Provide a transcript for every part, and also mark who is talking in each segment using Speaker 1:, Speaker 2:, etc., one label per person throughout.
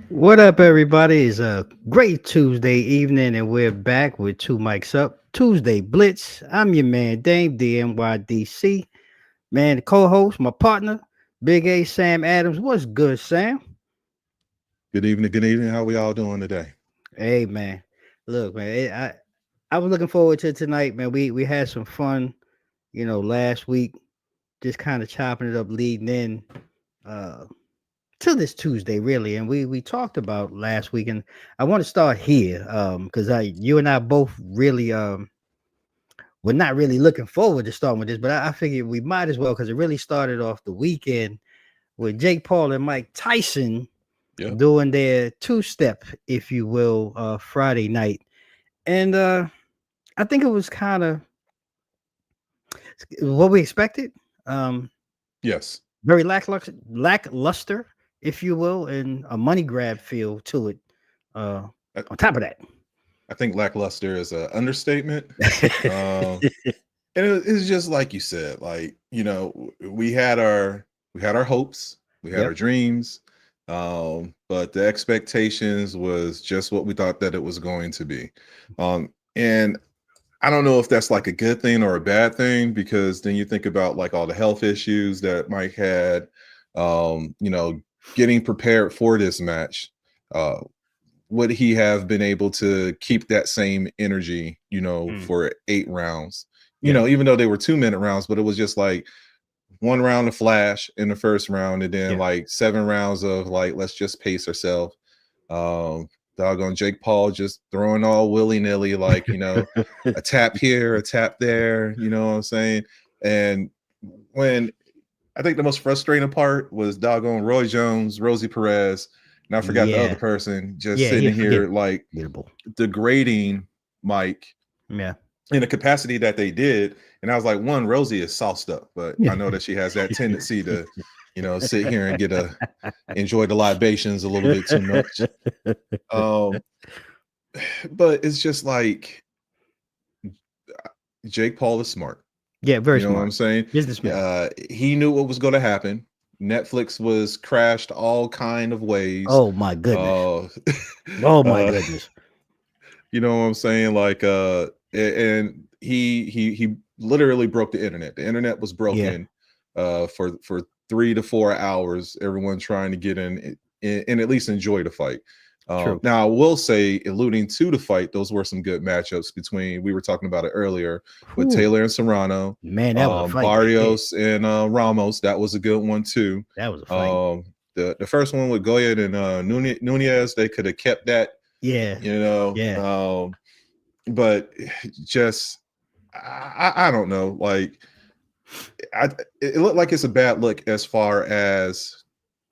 Speaker 1: What up, everybody? It's a great Tuesday evening, and we're back with two mics up. Tuesday Blitz. I'm your man, Dame DNYDC. Man, the co-host, my partner, Big A Sam Adams. What's good, Sam?
Speaker 2: Good evening. Good evening. How we all doing today?
Speaker 1: Hey, man. Look, man, I was looking forward to tonight, man. We had some fun, last week, just kind of chopping it up, leading in. To this Tuesday, really, and we talked about last week, and I want to start here, because you and I both really we're not really looking forward to starting with this, but I figured we might as well, because it really started off the weekend with Jake Paul and Mike Tyson doing their two-step, if you will, Friday night, and I think it was kind of what we expected.
Speaker 2: Yes,
Speaker 1: very lackluster, if you will, and a money grab feel to it. On top of that,
Speaker 2: I think lackluster is an understatement. And it's just like you said, we had our hopes, we had our dreams, but the expectations was just what we thought that it was going to be. And I don't know if that's like a good thing or a bad thing, because then you think about like all the health issues that Mike had, getting prepared for this match. Would he have been able to keep that same energy, for 8 rounds? Even though they were 2-minute rounds, but it was just like 1 round of flash in the first round, and then like 7 rounds of like, let's just pace ourselves. Doggone Jake Paul just throwing all willy-nilly, like, a tap here, a tap there, you know what I'm saying? And when I think the most frustrating part was doggone Roy Jones, Rosie Perez, and I forgot the other person, just sitting here like degrading Mike in the capacity that they did. And I was like, one, Rosie is sauced up, but I know that she has that tendency to, sit here and enjoy the libations a little bit too much. But it's just like Jake Paul is smart.
Speaker 1: Yeah, very smart.
Speaker 2: What I'm saying?
Speaker 1: Businessman.
Speaker 2: He knew what was going to happen. Netflix was crashed all kind of ways.
Speaker 1: Oh my goodness. Oh my goodness.
Speaker 2: You know what I'm saying? Like, and he literally broke the internet. The internet was broken for 3 to 4 hours. Everyone trying to get in and at least enjoy the fight. Now, I will say, alluding to the fight, those were some good matchups between, we were talking about it earlier, with Taylor and Serrano.
Speaker 1: Man, that was a fight.
Speaker 2: Barrios and Ramos, that was a good one too.
Speaker 1: That was a fight.
Speaker 2: The first one with Goya and Nunez, they could have kept that. But just, I don't know. Like, it looked like it's a bad look as far as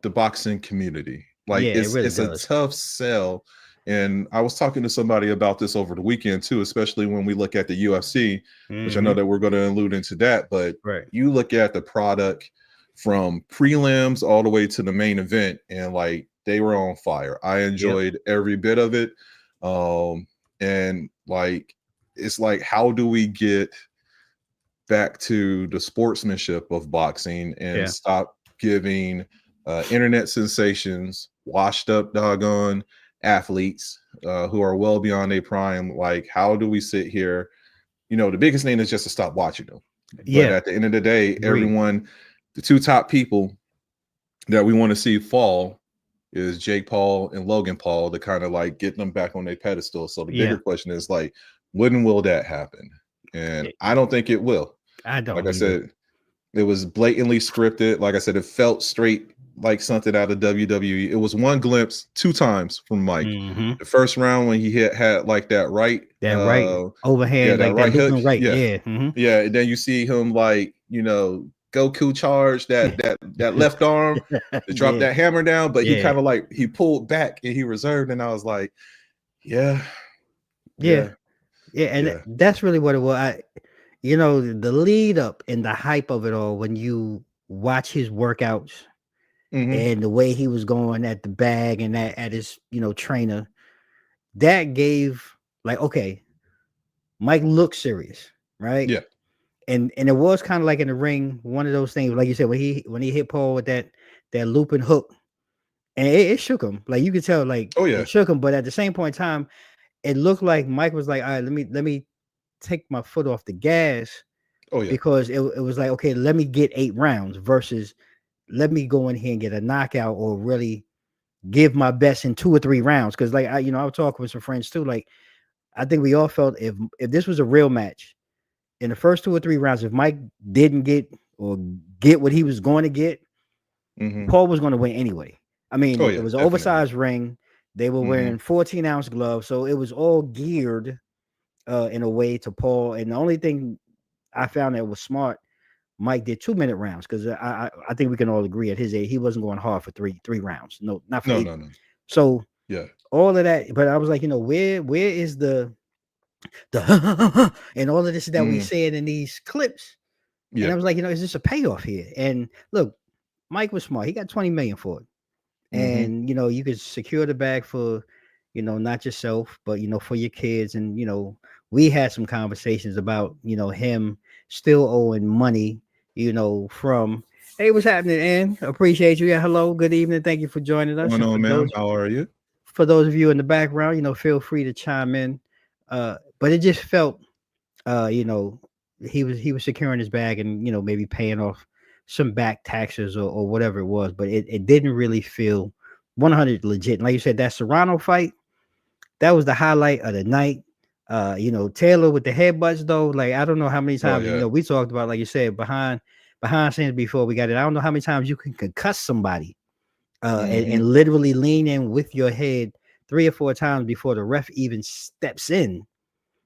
Speaker 2: the boxing community. Like, it's a tough sell. And I was talking to somebody about this over the weekend too, especially when we look at the UFC, which I know that we're going to allude into that. But you look at the product from prelims all the way to the main event, and like, they were on fire. I enjoyed every bit of it. And like, it's like, how do we get back to the sportsmanship of boxing and stop giving internet sensations, washed up doggone athletes who are well beyond their prime? Like, how do we sit here? The biggest thing is just to stop watching them. But at the end of the day, everyone, the 2 top people that we want to see fall is Jake Paul and Logan Paul, to kind of like get them back on their pedestal. So the bigger question is like, when will that happen? And I don't think it will.
Speaker 1: I don't.
Speaker 2: Like I said, it was blatantly scripted. Like I said, it felt straight like something out of WWE. It was one glimpse 2 times from Mike. The first round when he had like that right overhand,
Speaker 1: like
Speaker 2: right hook,
Speaker 1: right.
Speaker 2: And then you see him like, Goku charge that left arm to drop that hammer down, but he kind of like, he pulled back and he reserved, and I was like,
Speaker 1: and that's really what it was. The lead up and the hype of it all, when you watch his workouts and the way he was going at the bag and at his, trainer, that gave like, okay, Mike looked serious, right?
Speaker 2: Yeah.
Speaker 1: And it was kind of like in the ring, one of those things, like you said, when he hit Paul with that looping hook, and it shook him. Like you could tell, like
Speaker 2: Oh yeah.
Speaker 1: it shook him. But at the same point in time, it looked like Mike was like, all right, let me take my foot off the gas.
Speaker 2: Oh yeah.
Speaker 1: Because it was like, okay, let me get 8 rounds versus let me go in here and get a knockout or really give my best in 2 or 3 rounds. Because like I was talking with some friends too. Like I think we all felt if this was a real match in the first 2 or 3 rounds, if Mike didn't get what he was going to get, Paul was going to win anyway. I mean,
Speaker 2: Oh
Speaker 1: it
Speaker 2: yeah.
Speaker 1: was an
Speaker 2: Definitely.
Speaker 1: oversized ring. They were wearing 14-ounce gloves, so it was all geared in a way to Paul. And the only thing I found that was smart, Mike did 2-minute rounds because I think we can all agree at his age he wasn't going hard for three rounds. No, not for 8.
Speaker 2: No.
Speaker 1: So
Speaker 2: Yeah.
Speaker 1: all of that, but I was like, where is the and all of this that we said in these clips?
Speaker 2: Yeah.
Speaker 1: And I was like, is this a payoff here? And look, Mike was smart. He got 20 million for it. And you could secure the bag for, not yourself, but for your kids. And we had some conversations about him still owing money, from hey, what's happening, Ann? Appreciate you. Yeah, hello, good evening. Thank you for joining us.
Speaker 2: What's
Speaker 1: And
Speaker 2: going on, ma'am? How are you?
Speaker 1: for those of you in the background, feel free to chime in. But it just felt he was securing his bag and maybe paying off some back taxes or whatever it was, but it didn't really feel 100 legit. And like you said, that Serrano fight, that was the highlight of the night. Taylor with the headbutts though, like I don't know how many times we talked about, like you said, behind scenes before we got it. I don't know how many times you can concuss somebody and literally lean in with your head 3 or 4 times before the ref even steps in.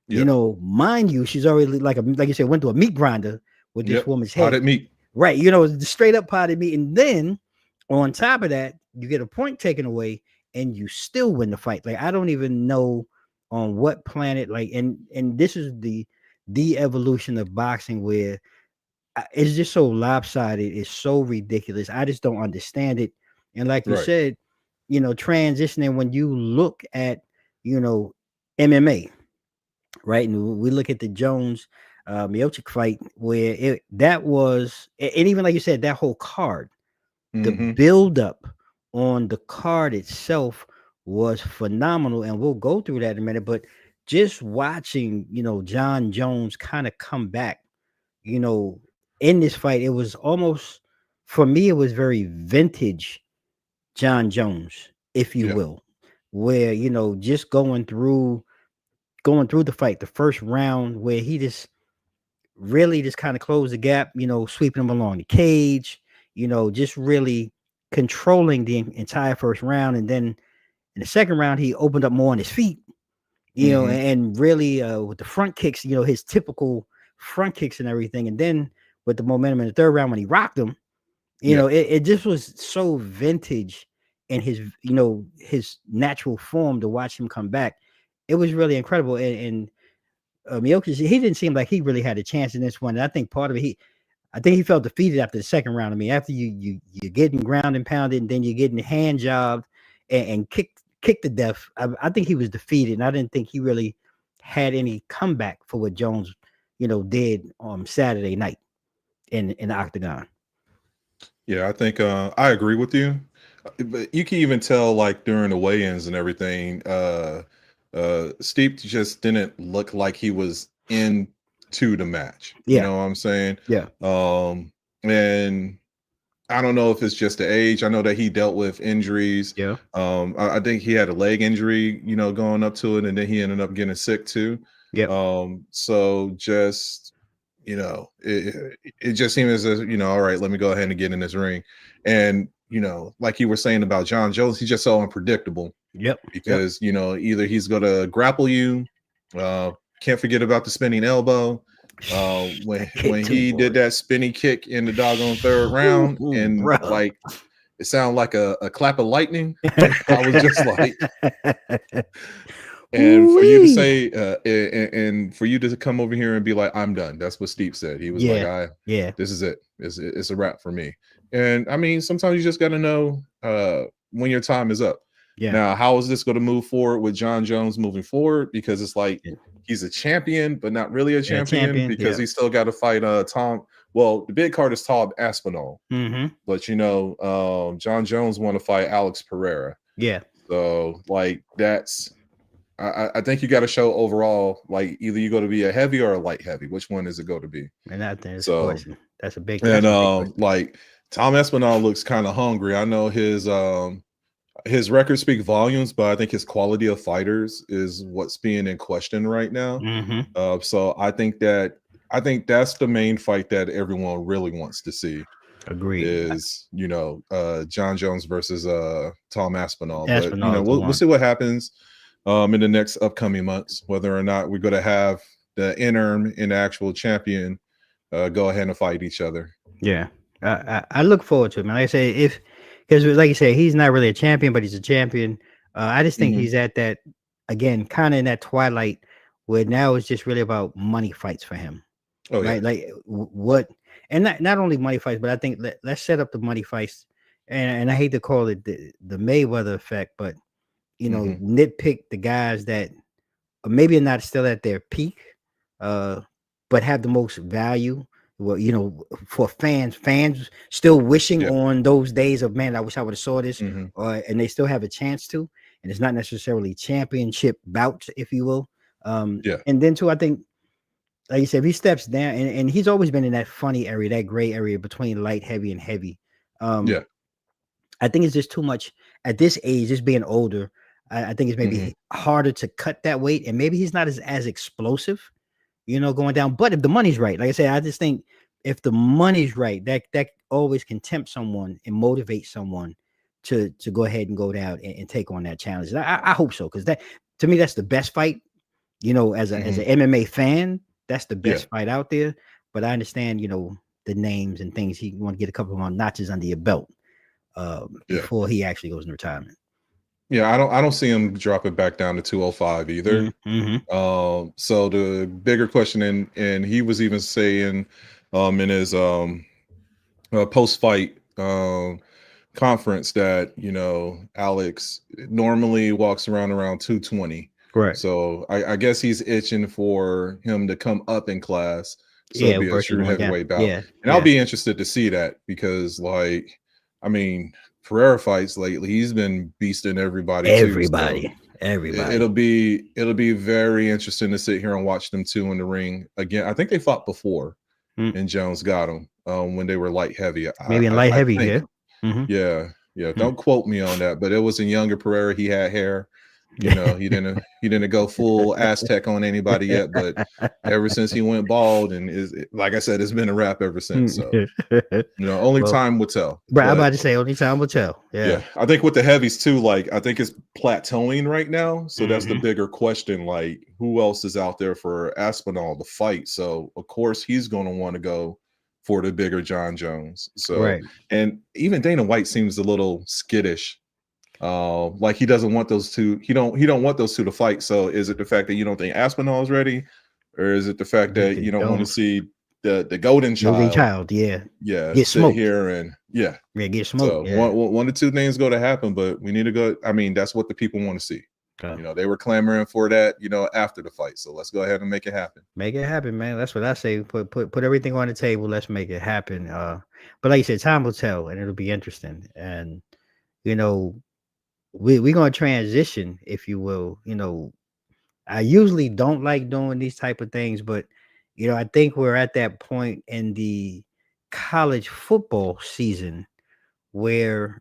Speaker 1: Mind you, she's already like you said, went to a meat grinder with this woman's head.
Speaker 2: Potted meat.
Speaker 1: Right. Straight up potted meat. And then on top of that, you get a point taken away and you still win the fight. Like, I don't even know on what planet, like, and this is the evolution of boxing where it's just so lopsided. It's so ridiculous. I just don't understand it. And like you said, transitioning when you look at, MMA, right? And we look at the Jones Miocic fight where that was, and even like you said, that whole card, the build up on the card itself was phenomenal. And we'll go through that in a minute, but just watching, Jon Jones kind of come back, in this fight, it was almost, for me, it was very vintage Jon Jones, if you will, where, just going through the fight, the first round where he just really just kind of closed the gap, sweeping him along the cage, just really controlling the entire first round. And then in the second round, he opened up more on his feet, and really with the front kicks, his typical front kicks and everything. And then with the momentum in the third round when he rocked him, it just was so vintage in his, his natural form to watch him come back. It was really incredible. And Miocic, he didn't seem like he really had a chance in this one. And I think part of it, I think he felt defeated after the second round. I mean, after you're getting ground and pounded, and then you're getting hand jobbed and kicked to death. I think he was defeated, and I didn't think he really had any comeback for what Jones, did on Saturday night in the octagon.
Speaker 2: Yeah, I think I agree with you. But you can even tell, like during the weigh-ins and everything, Stipe just didn't look like he was into the match. You know what I'm saying?
Speaker 1: Yeah.
Speaker 2: And I don't know if it's just the age. I know that he dealt with injuries.
Speaker 1: Yeah.
Speaker 2: I think he had a leg injury, going up to it, and then he ended up getting sick too.
Speaker 1: Yeah.
Speaker 2: So just, it just seemed as if, all right, let me go ahead and get in this ring. And, like you were saying about Jon Jones, he's just so unpredictable.
Speaker 1: Yep.
Speaker 2: Because, either he's going to grapple you. Can't forget about the spinning elbow. When he did that spinny kick in the doggone third round, and like it sounded like a clap of lightning. I was just like, and for you to say, and for you to come over here and be like, I'm done. That's what Steve said. He was like, this is it. It's a wrap for me. And I mean, sometimes you just got to know when your time is up.
Speaker 1: Yeah.
Speaker 2: Now, how is this going to move forward with Jon Jones moving forward? Because it's like he's a champion, but not really a champion because he still got to fight Tom. Well, the big card is Tom Aspinall, but Jon Jones want to fight Alex Pereira.
Speaker 1: Yeah.
Speaker 2: So like that's. I think you got to show overall, like either you go to be a heavy or a light heavy. Which one is it go to be?
Speaker 1: And I think that's a question. That's a big.
Speaker 2: And like Tom Aspinall looks kind of hungry. I know his records speak volumes, but I think his quality of fighters is what's being in question right now. So I think that's the main fight that everyone really wants to see.
Speaker 1: Agreed.
Speaker 2: Is Jon Jones versus Tom Aspinall. But we'll see what happens in the next upcoming months, whether or not we're going to have the interim and the actual champion go ahead and fight each other.
Speaker 1: Yeah, I look forward to it, man. Like I say, because like you say, he's not really a champion, but he's a champion. I just think he's at that, again, kind of in that twilight where now it's just really about money fights for him.
Speaker 2: Oh,
Speaker 1: right?
Speaker 2: Yeah.
Speaker 1: Like what, and not only money fights, but I think let's set up the money fights. And I hate to call it the Mayweather effect, but nitpick the guys that maybe are not still at their peak, but have the most value. Well, for fans still wishing on those days of, man, I wish I would have saw this, and they still have a chance to, and it's not necessarily championship bouts, if you will. And then too, I think, like you said, if he steps down, and he's always been in that funny area, that gray area between light, heavy, and heavy. I think it's just too much at this age, just being older. I think it's maybe harder to cut that weight, and maybe he's not as explosive, going down. But if the money's right, like I said, I just think if the money's right, that always can tempt someone and motivate someone to go ahead and go down and take on that challenge. And I hope so, because that, to me, that's the best fight. As an MMA fan, that's the best fight out there. But I understand, the names and things. You want to get a couple more notches under your belt before he actually goes in retirement.
Speaker 2: Yeah, I don't see him dropping back down to 205 either. So the bigger question, and he was even saying in his post-fight conference that Alex normally walks around 220.
Speaker 1: Right.
Speaker 2: So I guess he's itching for him to come up in class. So it'll be a true heavyweight bout. And I'll be interested to see that because, like, I mean, Pereira fights lately, he's been beasting everybody.
Speaker 1: Everybody.
Speaker 2: It'll be very interesting to sit here and watch them two in the ring again. I think they fought before, and Jones got him when they were light heavy.
Speaker 1: Maybe in light heavy,
Speaker 2: yeah. Don't quote me on that, but it was in younger Pereira. He had hair. He didn't go full Aztec on anybody yet, but ever since he went bald, and like I said, it's been a wrap ever since. So only time will tell.
Speaker 1: Right, I'm about to say only time will tell. Yeah.
Speaker 2: I think with the heavies too, like I think it's plateauing right now. So that's the bigger question. Like, who else is out there for Aspinall to fight? So of course he's going to want to go for the bigger Jon Jones. So and even Dana White seems a little skittish. Like he doesn't want those two. He don't want those two to fight. So is it the fact that you don't think Aspinall is ready, or is it the fact that you don't want to see the golden child? Get smoked here and
Speaker 1: get smoked.
Speaker 2: So one or two things going to happen, but we need to go. I mean, that's what the people want to see. They were clamoring for that, after the fight. So let's go ahead and make it happen.
Speaker 1: Make it happen, man. That's what I say. Put everything on the table. Let's make it happen. But like you said, time will tell, and it'll be interesting. And we're going to transition, if you will. I usually don't like doing these type of things, but I think we're at that point in the college football season where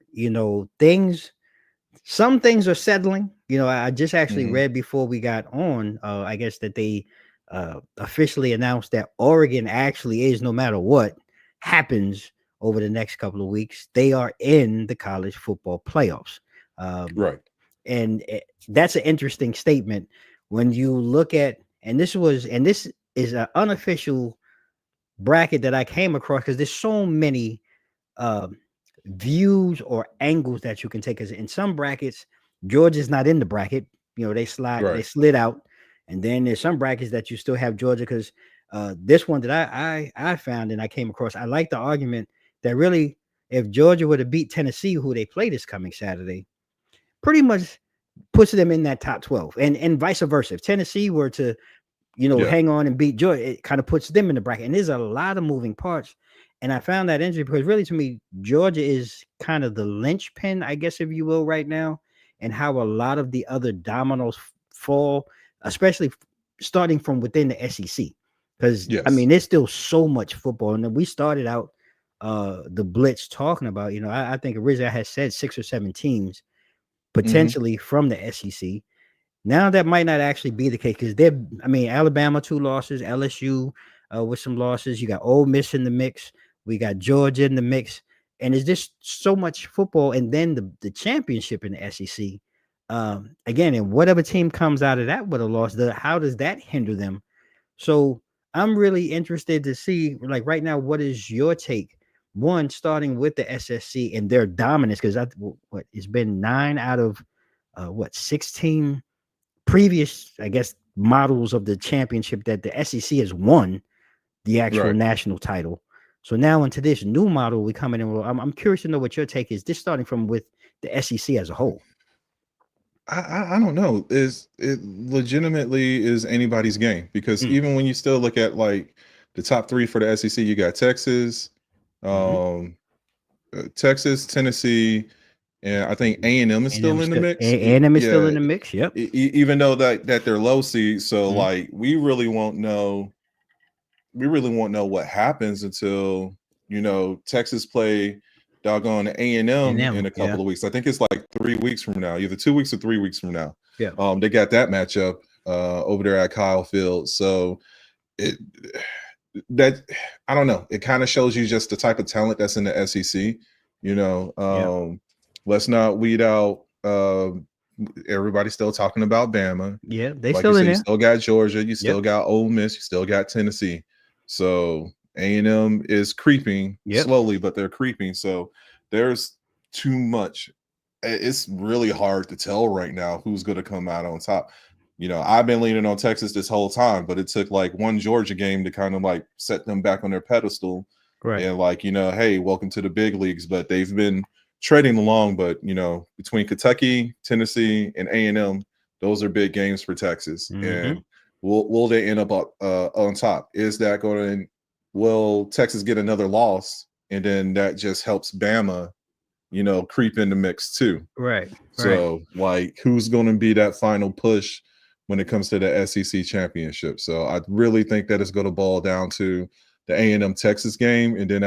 Speaker 1: some things are settling. I just actually read before we got on, I guess that they officially announced that Oregon actually is, no matter what happens over the next couple of weeks, they are in the college football playoffs.
Speaker 2: Right.
Speaker 1: And that's an interesting statement when you look at, and this is an unofficial bracket that I came across, because there's so many views or angles that you can take. Because in some brackets, Georgia's not in the bracket. They slid out. And then there's some brackets that you still have Georgia, because this one that I found and I came across, I like the argument that really if Georgia were to beat Tennessee, who they play this coming Saturday, pretty much puts them in that top 12, and vice versa. If Tennessee were to, hang on and beat Georgia, it kind of puts them in the bracket. And there's a lot of moving parts. And I found that interesting because really, to me, Georgia is kind of the linchpin, I guess, if you will, right now, and how a lot of the other dominoes fall, especially starting from within the SEC. Because I mean, there's still so much football, and then we started out the Blitz talking about, I think originally I had said 6 or 7 teams potentially from the SEC. Now that might not actually be the case because Alabama 2 losses, LSU with some losses. You got Ole Miss in the mix. We got Georgia in the mix, and it's just so much football. And then the championship in the SEC. Again, and whatever team comes out of that with a loss, how does that hinder them? So I'm really interested to see, like right now, what is your take? One, starting with the SSC and their dominance, because it's been 9 out of 16 previous, I guess, models of the championship that the SEC has won the actual national title. So now into this new model we coming in. I'm curious to know what your take is. This starting from with the SEC as a whole.
Speaker 2: I don't know. It legitimately is anybody's game because even when you still look at like the top 3 for the SEC, you got Texas, Tennessee, and I think A&M is still in the mix.
Speaker 1: A&M is still in the mix. Yep.
Speaker 2: Even though that they're low seed, so like we really won't know. We really won't know what happens until Texas play doggone A&M in a couple of weeks. I think it's like 3 weeks from now, either 2 weeks or 3 weeks from now.
Speaker 1: Yeah.
Speaker 2: They got that matchup over there at Kyle Field. So I don't know. It kind of shows you just the type of talent that's in the SEC. Let's not weed out. Everybody's still talking about Bama.
Speaker 1: Yeah, they still in there.
Speaker 2: You still got Georgia. You still got Ole Miss. You still got Tennessee. So A&M is creeping slowly, but they're creeping. So there's too much. It's really hard to tell right now who's going to come out on top. I've been leaning on Texas this whole time, but it took like one Georgia game to kind of like set them back on their pedestal.
Speaker 1: Right.
Speaker 2: And like, hey, welcome to the big leagues. But they've been trading along. But, between Kentucky, Tennessee, and A&M, those are big games for Texas. And will they end up on top? Is that will Texas get another loss? And then that just helps Bama, creep in the mix too.
Speaker 1: Right.
Speaker 2: So like, who's going to be that final push when it comes to the SEC championship? So I really think that it's going to boil down to the A&M Texas game. And then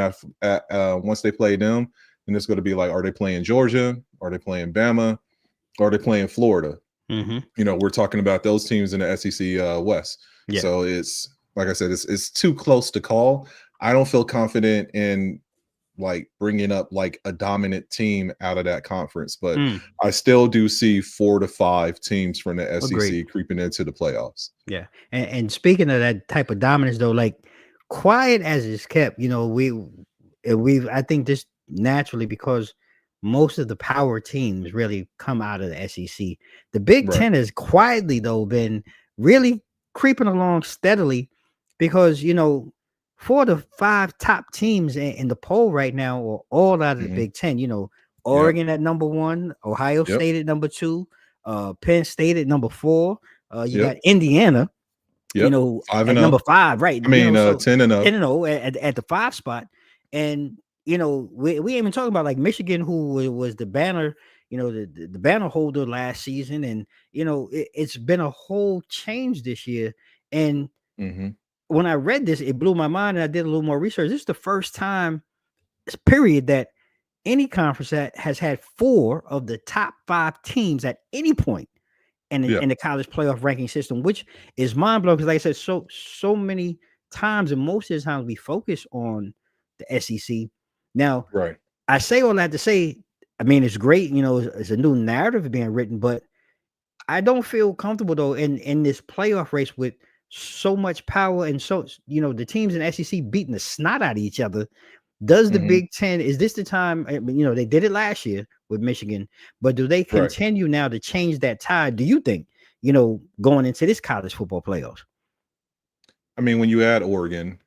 Speaker 2: once they play them, then it's going to be like, are they playing Georgia? Are they playing Bama? Or are they playing Florida? We're talking about those teams in the SEC West.
Speaker 1: Yeah.
Speaker 2: So it's, like I said, it's too close to call. I don't feel confident in like bringing up like a dominant team out of that conference, but I still do see 4 to 5 teams from the SEC creeping into the playoffs.
Speaker 1: Yeah. And speaking of that type of dominance though, like quiet as it's kept, we've I think just naturally because most of the power teams really come out of the SEC. The Big Ten has quietly though been really creeping along steadily because 4 to 5 top teams in the poll right now are all out of the Big Ten. Oregon at number 1, Ohio State at number 2, Penn State at number 4. You got Indiana,
Speaker 2: 5 and
Speaker 1: number 5, right?
Speaker 2: 10 and
Speaker 1: 0 at the 5 spot. And we ain't even talking about like Michigan, who was the banner, the banner holder last season, and it's been a whole change this year. And when I read this, it blew my mind, and I did a little more research. This is the first time, period, that any conference that has had 4 of the top 5 teams at any point in the college playoff ranking system, which is mind blowing. Because, like I said, so many times, and most of the times, we focus on the SEC. Now, I say all that to say, I mean, it's great, it's a new narrative being written, but I don't feel comfortable though in this playoff race with so much power and so the teams in SEC beating the snot out of each other. Does the Big Ten, is this the time? They did it last year with Michigan, but do they continue now to change that tide? Do you think going into this college football playoffs?
Speaker 2: I mean, when you add Oregon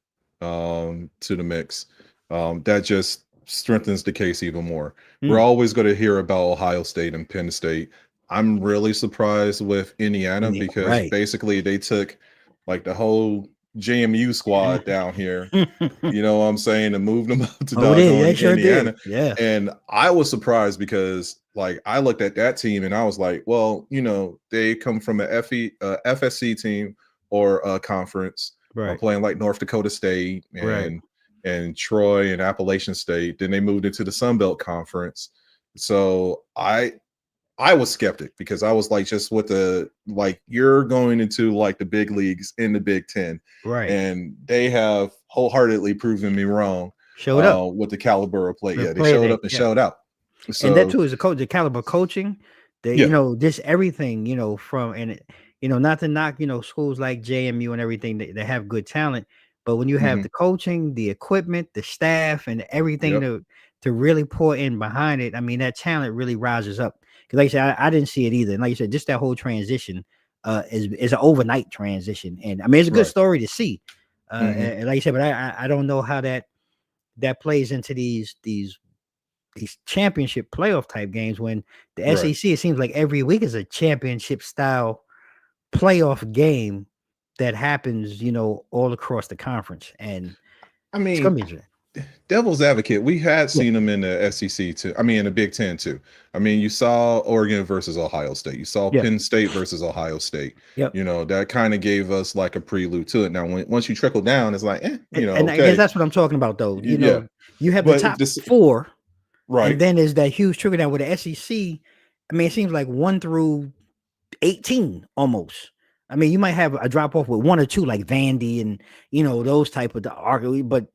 Speaker 2: to the mix, that just strengthens the case even more. We're
Speaker 1: Mm.
Speaker 2: always going to hear about Ohio State and Penn State. I'm really surprised with Indiana because
Speaker 1: Right.
Speaker 2: basically they took like the whole JMU squad down here, you know what I'm saying, and moved them up to
Speaker 1: Oh, did they
Speaker 2: doggone
Speaker 1: sure did?
Speaker 2: Indiana.
Speaker 1: Yeah.
Speaker 2: And I was surprised because like I looked at that team and I was like, well, you know, they come from a FSC team or a conference,
Speaker 1: Right.
Speaker 2: playing like North Dakota State
Speaker 1: Right.
Speaker 2: and Troy and Appalachian State. Then they moved into the Sun Belt Conference. So I was skeptic because I was like, just with the like, you're going into like the big leagues in the Big Ten,
Speaker 1: Right.
Speaker 2: and they have wholeheartedly proven me wrong.
Speaker 1: Showed up
Speaker 2: With the caliber of play.
Speaker 1: the
Speaker 2: Yeah, they
Speaker 1: play
Speaker 2: showed
Speaker 1: that,
Speaker 2: up and
Speaker 1: yeah.
Speaker 2: showed out.
Speaker 1: And that
Speaker 2: So
Speaker 1: too is the caliber coaching. They,
Speaker 2: yeah,
Speaker 1: just everything, from and not to knock, schools like JMU and everything that have good talent, but when you have
Speaker 2: mhm,
Speaker 1: the coaching, the equipment, the staff, and everything
Speaker 2: yep,
Speaker 1: to really pour in behind it, I mean, that talent really rises up. Because like I said, I didn't see it either. And like you said, just that whole transition is an overnight transition, and I mean, it's a good
Speaker 2: right,
Speaker 1: story to see.
Speaker 2: mhm,
Speaker 1: And like you said, but I don't know how that plays into these championship playoff type games when the
Speaker 2: right.
Speaker 1: SEC, it seems like every week is a championship style playoff game that happens, all across the conference. And
Speaker 2: I
Speaker 1: it's gonna
Speaker 2: mean,
Speaker 1: be interesting.
Speaker 2: devil's advocate, we had
Speaker 1: Yeah.
Speaker 2: seen them in the SEC too. I mean, in the Big Ten too. I mean, you saw Oregon versus Ohio State. You saw
Speaker 1: Yeah.
Speaker 2: Penn State versus Ohio State.
Speaker 1: Yep.
Speaker 2: You know, that kind of gave us like a prelude to it. Now, once you trickle down, it's like,
Speaker 1: And,
Speaker 2: you know,
Speaker 1: and I guess
Speaker 2: okay,
Speaker 1: that's what I'm talking about, though.
Speaker 2: yeah.
Speaker 1: You have the
Speaker 2: But
Speaker 1: top
Speaker 2: this,
Speaker 1: four, and
Speaker 2: right?
Speaker 1: then there's that huge trickle down with the SEC. I mean, it seems like 1 through 18 almost. I mean, you might have a drop off with 1 or 2, like Vandy and those type of arguably, but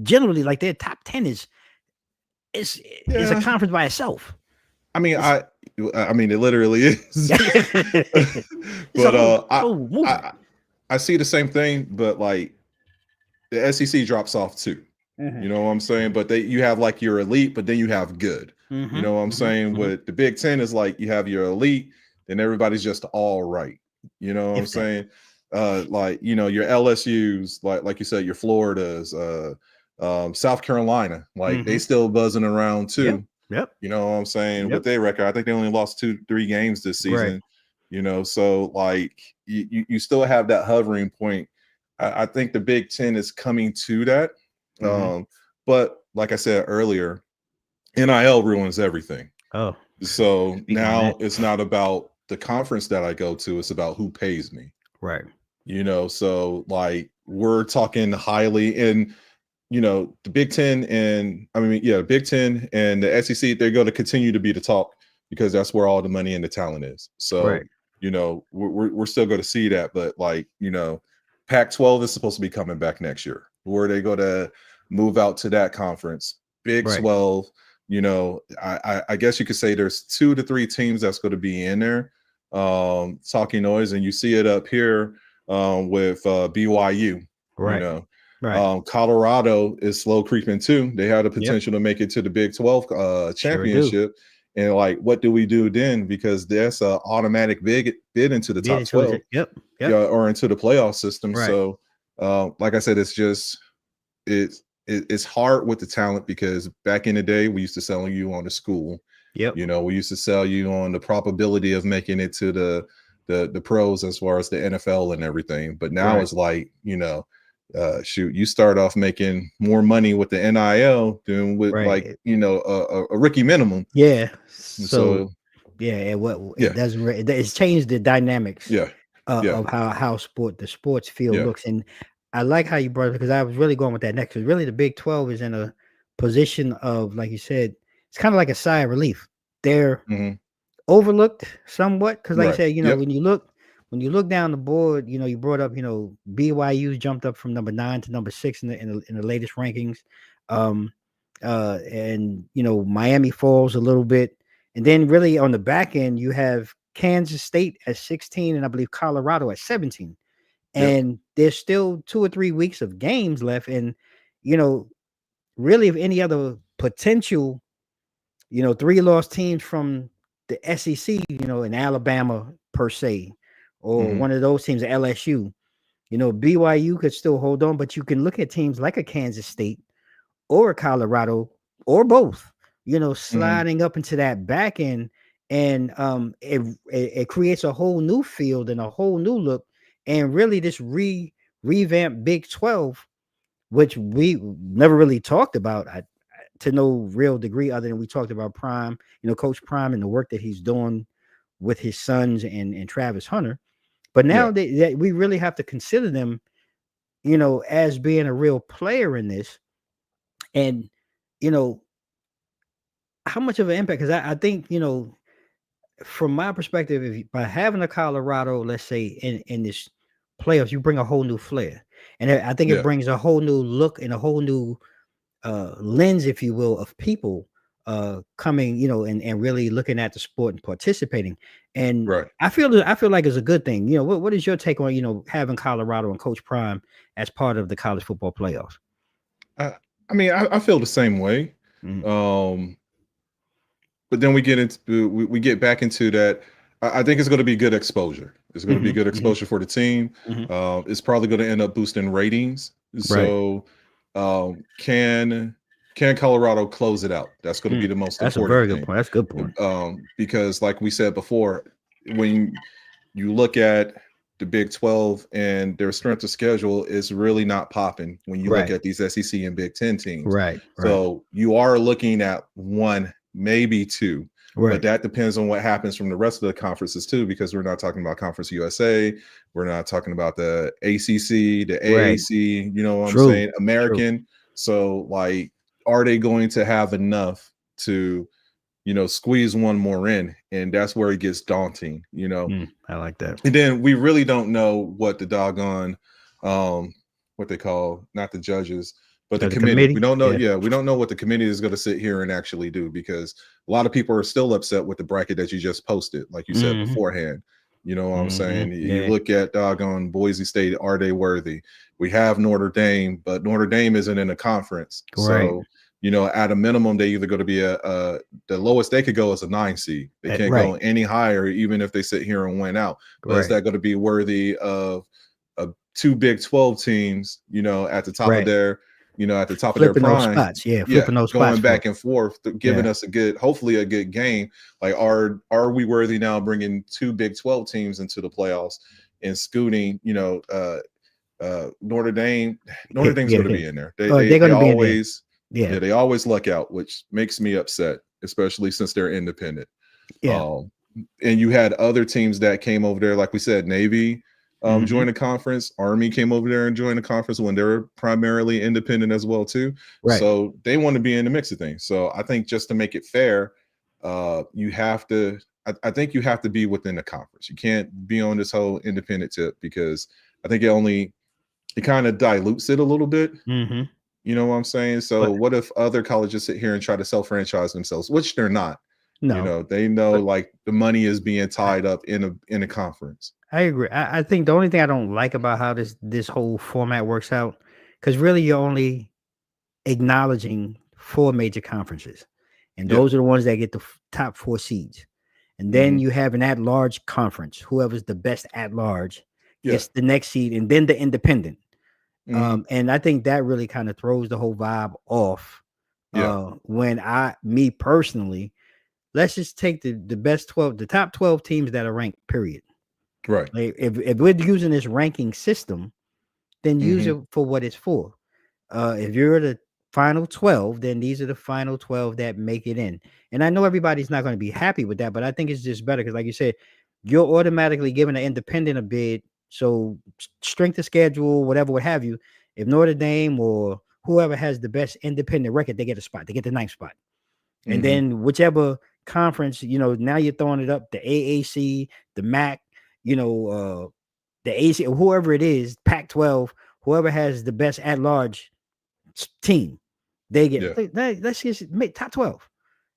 Speaker 1: generally, like their top 10 is a
Speaker 2: Yeah.
Speaker 1: conference by itself.
Speaker 2: I mean,
Speaker 1: It's,
Speaker 2: I mean, it literally is.
Speaker 1: it's a
Speaker 2: But
Speaker 1: whole movement.
Speaker 2: I see the same thing, but like the SEC drops off too.
Speaker 1: Mhm.
Speaker 2: You know what I'm saying? But you have like your elite, but then you have good. You
Speaker 1: Mhm,
Speaker 2: know what I'm
Speaker 1: mhm,
Speaker 2: saying?
Speaker 1: mhm.
Speaker 2: With the Big Ten is like you have your elite, then everybody's just all right. You know what I'm
Speaker 1: If that.
Speaker 2: saying? Like you know your LSU's, like you said, your Florida's, South Carolina, like they
Speaker 1: Mhm.
Speaker 2: still buzzing around
Speaker 1: Yep.
Speaker 2: too.
Speaker 1: Yep.
Speaker 2: You know what I'm saying? With
Speaker 1: Yep.
Speaker 2: their record, I think they only lost 2-3 games this
Speaker 1: Right.
Speaker 2: season. You know, so like you still have that hovering point. I think the Big Ten is coming to that.
Speaker 1: Mhm.
Speaker 2: But like I said earlier, NIL ruins everything.
Speaker 1: Oh,
Speaker 2: So
Speaker 1: speaking of
Speaker 2: now
Speaker 1: that.
Speaker 2: it's not about the conference that I go to, it's about who pays me.
Speaker 1: Right.
Speaker 2: You know, so like we're talking highly in, you know, the Big Ten and I mean, yeah, Big Ten and the SEC, they're going to continue to be the talk because that's where all the money and the talent is. So,
Speaker 1: Right.
Speaker 2: you know, we're still going to see that, but like, you know, Pac-12 is supposed to be coming back next year. Where they go to move out to that conference, Big
Speaker 1: Right.
Speaker 2: 12. You know, I guess you could say there's 2 to 3 teams that's going to be in there, talking noise, and you see it up here with BYU. You
Speaker 1: Right.
Speaker 2: know,
Speaker 1: Right.
Speaker 2: Colorado is slow creeping too. They had the
Speaker 1: Yep.
Speaker 2: potential to make it to the Big 12
Speaker 1: Sure do.
Speaker 2: championship. And like, what do we do then? Because that's an automatic bid into the
Speaker 1: Get
Speaker 2: top
Speaker 1: into
Speaker 2: 12,
Speaker 1: it. Yep.
Speaker 2: yeah,
Speaker 1: Yep.
Speaker 2: or into the playoff system.
Speaker 1: Right.
Speaker 2: So, like I said, it's just it's hard with the talent because back in the day we used to sell you on the school.
Speaker 1: Yep.
Speaker 2: You know, we used to sell you on the probability of making it to the pros as far as the NFL and everything. But now
Speaker 1: Right.
Speaker 2: it's like, you know, shoot, you start off making more money with the NIL than with like,
Speaker 1: Right.
Speaker 2: you know, a rookie minimum.
Speaker 1: Yeah.
Speaker 2: And
Speaker 1: So
Speaker 2: so
Speaker 1: yeah, it
Speaker 2: yeah,
Speaker 1: doesn't. It's changed the dynamics
Speaker 2: yeah, yeah,
Speaker 1: of how the sports field
Speaker 2: yeah.
Speaker 1: looks, and I like how you brought it because I was really going with that next. Because really, the Big 12 is in a position of, like you said, it's kind of like a sigh of relief. They're
Speaker 2: Hmm.
Speaker 1: overlooked somewhat because, like you
Speaker 2: Right.
Speaker 1: said,
Speaker 2: Yep.
Speaker 1: when you look down the board, you brought up, BYU's jumped up from number 9 to number 6 in the latest rankings, um, and Miami falls a little bit, and then really on the back end you have Kansas State at 16, and I believe Colorado at 17,
Speaker 2: Yep.
Speaker 1: and there's still 2 or 3 weeks of games left, and you know, really, if any other potential 3 loss teams from the SEC, in Alabama per se, or
Speaker 2: Hmm.
Speaker 1: one of those teams, LSU, BYU could still hold on, but you can look at teams like a Kansas State or a Colorado or both,
Speaker 2: Mhm.
Speaker 1: sliding up into that back end, and it creates a whole new field and a whole new look, and really this revamped Big 12, which we never really talked about to no real degree, other than we talked about Prime, Coach Prime and the work that he's doing with his sons and Travis Hunter. But now
Speaker 2: Yeah.
Speaker 1: that we really have to consider them, as being a real player in this, and you know how much of an impact. Because I think, from my perspective, by having a Colorado, let's say in this playoffs, you bring a whole new flair, and I think it
Speaker 2: Yeah.
Speaker 1: brings a whole new look and a whole new lens, if you will, of people coming, and really looking at the sport and participating. And
Speaker 2: Right.
Speaker 1: I feel like it's a good thing. What is your take on, having Colorado and Coach Prime as part of the college football playoffs?
Speaker 2: I, I mean, I feel the same way.
Speaker 1: Mhm.
Speaker 2: Um, but then we get back into that. I think it's going to be good exposure. It's going to be
Speaker 1: Mhm.
Speaker 2: good
Speaker 1: Mhm.
Speaker 2: exposure for the team.
Speaker 1: Mhm.
Speaker 2: It's probably going to end up boosting ratings.
Speaker 1: Right.
Speaker 2: So, can Colorado close it out? That's going to be
Speaker 1: Mm.
Speaker 2: the most
Speaker 1: That's a
Speaker 2: important
Speaker 1: very good
Speaker 2: thing.
Speaker 1: point. That's a good point.
Speaker 2: Because, like we said before, when you look at the Big 12 and their strength of schedule is really not popping when you look
Speaker 1: Right.
Speaker 2: at these SEC and Big 10 teams.
Speaker 1: Right. Right.
Speaker 2: So you are looking at one, maybe two, but
Speaker 1: Right.
Speaker 2: that depends on what happens from the rest of the conferences too, because we're not talking about Conference USA. We're not talking about the ACC, the
Speaker 1: Right.
Speaker 2: AAC, you know what I'm
Speaker 1: True.
Speaker 2: saying?
Speaker 1: True.
Speaker 2: American. So, like, are they going to have enough to, squeeze one more in? And that's where it gets daunting.
Speaker 1: I like that.
Speaker 2: And then we really don't know what the doggone, what they call, not the judges, but the
Speaker 1: The
Speaker 2: committee.
Speaker 1: committee.
Speaker 2: We don't know.
Speaker 1: Yeah.
Speaker 2: Yeah, we don't know what the committee is going to sit here and actually do, because a lot of people are still upset with the bracket that you just posted, like you said
Speaker 1: Hmm.
Speaker 2: beforehand. You know what I'm
Speaker 1: Hmm.
Speaker 2: saying? You
Speaker 1: Yeah.
Speaker 2: look at doggone Boise State. Are they worthy? We have Notre Dame, but Notre Dame isn't in a conference.
Speaker 1: Right.
Speaker 2: So, at a minimum, they either going to be the lowest they could go is a 9 seed. They can't
Speaker 1: Right.
Speaker 2: go any higher, even if they sit here and win out. But is
Speaker 1: Right.
Speaker 2: that going to be worthy of two Big 12 teams, at the top of
Speaker 1: Right.
Speaker 2: their
Speaker 1: Flipping those
Speaker 2: prime?
Speaker 1: spots. Yeah.
Speaker 2: Yeah,
Speaker 1: Flipping those spots
Speaker 2: going
Speaker 1: for.
Speaker 2: back and forth, giving
Speaker 1: Yeah.
Speaker 2: us hopefully a good game. Like, are we worthy now bringing two Big 12 teams into the playoffs and scooting, Notre Dame? Notre Dame's going to
Speaker 1: Yeah.
Speaker 2: be in there. They
Speaker 1: Oh,
Speaker 2: they
Speaker 1: they're
Speaker 2: they
Speaker 1: gonna be in there.
Speaker 2: always,
Speaker 1: Yeah.
Speaker 2: yeah, they always luck out, which makes me upset, especially since they're independent.
Speaker 1: Yeah.
Speaker 2: Um, and you had other teams that came over there, like we said, Navy
Speaker 1: Hmm.
Speaker 2: joined the conference, Army came over there and joined the conference when they were primarily independent as well too.
Speaker 1: Right.
Speaker 2: So they want to be in the mix of things. So I think, just to make it fair, you have to. I think you have to be within the conference. You can't be on this whole independent tip, because I think it kind of dilutes it a little bit.
Speaker 1: Hmm.
Speaker 2: You know what I'm saying? So
Speaker 1: But
Speaker 2: what if other colleges sit here and try to self-franchise themselves, which they're not?
Speaker 1: no.
Speaker 2: They know,
Speaker 1: But
Speaker 2: like, the money is being
Speaker 1: I,
Speaker 2: tied up in a conference.
Speaker 1: I agree. I think the only thing I don't like about how this whole format works out, because really you're only acknowledging four major conferences, and
Speaker 2: Yeah.
Speaker 1: those are the ones that get the top four seeds. And then
Speaker 2: Hmm.
Speaker 1: you have an at-large conference. Whoever's the best at large
Speaker 2: Yeah.
Speaker 1: gets the next seed, and then the independent.
Speaker 2: Hmm.
Speaker 1: And I think that really kind of throws the whole vibe off.
Speaker 2: Yeah.
Speaker 1: When me personally, let's just take the best 12, the top 12 teams that are ranked, period.
Speaker 2: Right.
Speaker 1: Like, if we're using this ranking system, then use
Speaker 2: Hmm.
Speaker 1: it for what it's for. If you're the final 12, then these are the final 12 that make it in. And I know everybody's not going to be happy with that, but I think it's just better because, like you said, you're automatically giving an independent a bid. So strength of schedule, whatever, what have you. If Notre Dame or whoever has the best independent record, they get a spot. They get the ninth spot. And
Speaker 2: Hmm.
Speaker 1: then whichever conference, now you're throwing it up, the AAC, the MAC, the AC, whoever it is, Pac-12, whoever has the best at-large team, they get.
Speaker 2: Yeah.
Speaker 1: Let's just make top 12.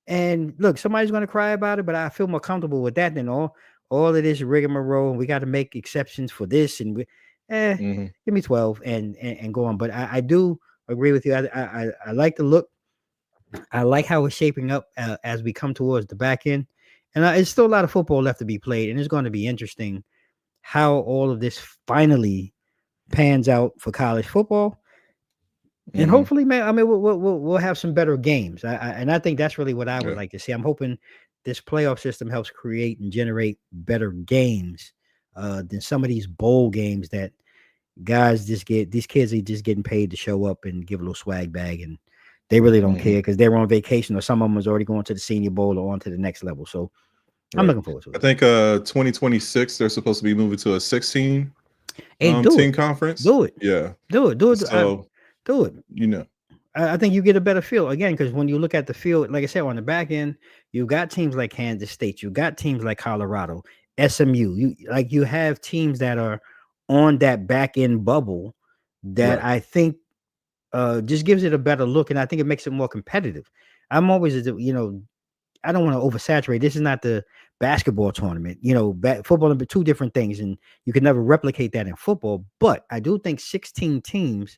Speaker 1: And look, somebody's going to cry about it, but I feel more comfortable with that than all of this rigmarole. We got to make exceptions for this, and
Speaker 2: Hmm.
Speaker 1: give me 12 and go on. But I do agree with you. I like the look. I like how it's shaping up as we come towards the back end, and it's still a lot of football left to be played, and it's going to be interesting how all of this finally pans out for college football. And hopefully, man, I mean, we'll have some better games. And I think that's really what I would
Speaker 2: Yeah.
Speaker 1: like to see. I'm hoping this playoff system helps create and generate better games than some of these bowl games that guys just get. These kids are just getting paid to show up and give a little swag bag, and they really don't care because they're on vacation, or some of them was already going to the Senior Bowl or on to the next level. So I'm looking forward to it.
Speaker 2: I think 2026 they're supposed to be moving to a 16 team conference.
Speaker 1: Do it.
Speaker 2: Yeah.
Speaker 1: Do it.
Speaker 2: So
Speaker 1: do it.
Speaker 2: You know,
Speaker 1: I think you get a better feel again because when you look at the field, like I said, on the back end, you got teams like Kansas State, you got teams like Colorado, SMU. You have teams that are on that back end bubble that I think just gives it a better look, and I think it makes it more competitive. I'm always, I don't want to oversaturate. This is not the basketball tournament. Football are two different things, and you can never replicate that in football. But I do think 16 teams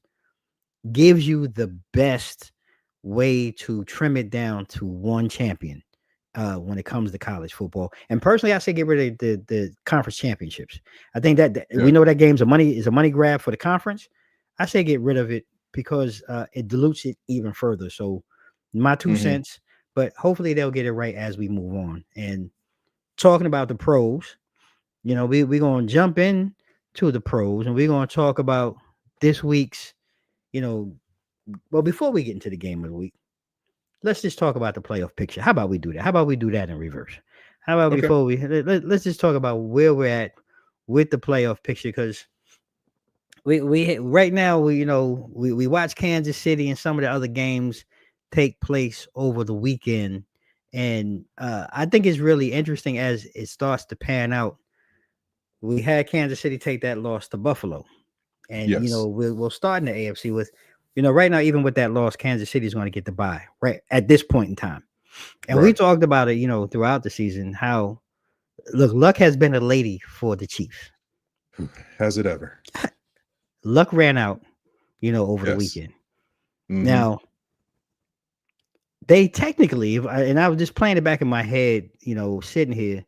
Speaker 1: gives you the best way to trim it down to one champion when it comes to college football. And personally, I say get rid of the conference championships. I think that we know that game's a money grab for the conference. I say get rid of it because it dilutes it even further. So my 2 cents, but hopefully they'll get it right as we move on. And talking about the pros, we're going to jump in to the pros and we're going to talk about this week's, well, before we get into the game of the week, let's just talk about the playoff picture. How about we do that? How about we do that in reverse? How about before let's just talk about where we're at with the playoff picture? Because we right now, we watch Kansas City and some of the other games take place over the weekend. And I think it's really interesting as it starts to pan out. We had Kansas City take that loss to Buffalo. And, we'll start in the AFC with, right now, even with that loss, Kansas City is going to get the bye right at this point in time. And we talked about it, throughout the season, how, luck has been a lady for the Chiefs.
Speaker 2: Has it ever?
Speaker 1: Luck ran out, over the weekend. Now, they technically, and I was just playing it back in my head, sitting here,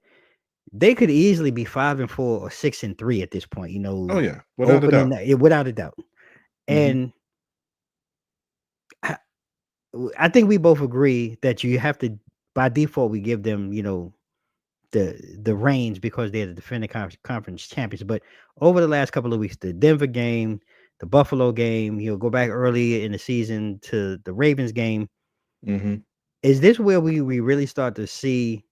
Speaker 1: they could easily be 5-4 or 6-3 at this point,
Speaker 2: Oh yeah, without a doubt.
Speaker 1: Without a doubt. And I think we both agree that you have to, by default, we give them, the reins because they're the defending conference champions. But over the last couple of weeks, the Denver game, the Buffalo game, go back early in the season to the Ravens game. Is this where we really start to see,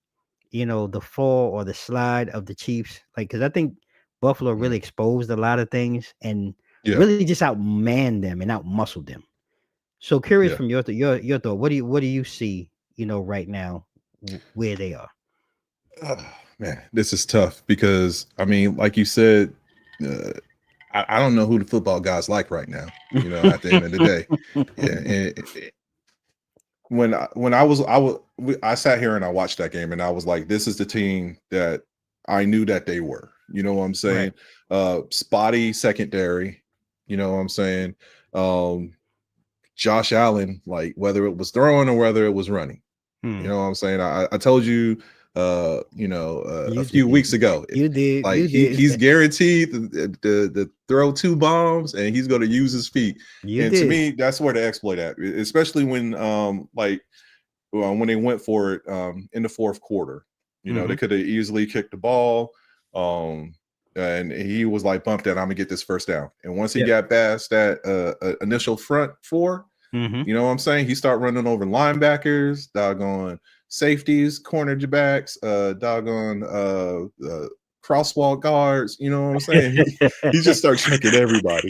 Speaker 1: the fall or the slide of the Chiefs? Because I think Buffalo really exposed a lot of things and really just outmanned them and outmuscled them. So curious from your thought, what do you see, right now where they are?
Speaker 2: Man, this is tough because I mean, like you said, I don't know who the football guys like right now. At the end of the day, I sat here and I watched that game and I was like, this is the team that I knew that they were. You know what I'm saying? Spotty secondary. You know what I'm saying? Josh Allen, like whether it was throwing or whether it was running. You know what I'm saying? I told you, a few weeks ago.
Speaker 1: You did.
Speaker 2: Like he's guaranteed to throw 2 bombs and he's going to use his feet. To me, that's where the exploit at, especially when when they went for it in the fourth quarter. They could have easily kicked the ball. And he was like, bump that, I'm gonna get this first down. And once he got past that initial front 4, you know what I'm saying? He started running over linebackers, doggone safeties, cornerbacks, doggone crosswalk guards. You know what I'm saying? He just started checking everybody.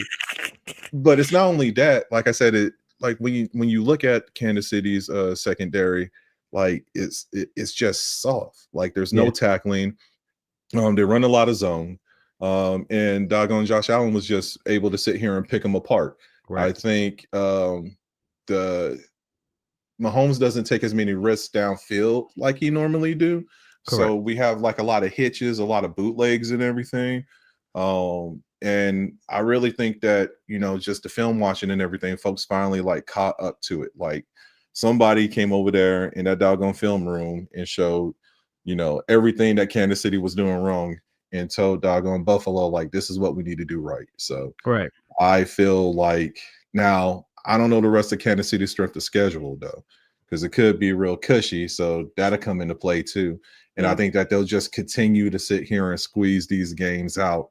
Speaker 2: But it's not only that. Like I said, when you look at Kansas City's secondary, like it's just soft. Like there's no tackling. They run a lot of zone. And doggone Josh Allen was just able to sit here and pick them apart. I think the Mahomes doesn't take as many risks downfield like he normally do. So we have like a lot of hitches, a lot of bootlegs and everything. And I really think that, just the film watching and everything, folks finally like caught up to it. Like somebody came over there in that doggone film room and showed, everything that Kansas City was doing wrong and told doggone Buffalo, like, this is what we need to do right. So I feel like now I don't know the rest of Kansas City's strength of schedule though, because it could be real cushy. So that'll come into play too. And I think that they'll just continue to sit here and squeeze these games out,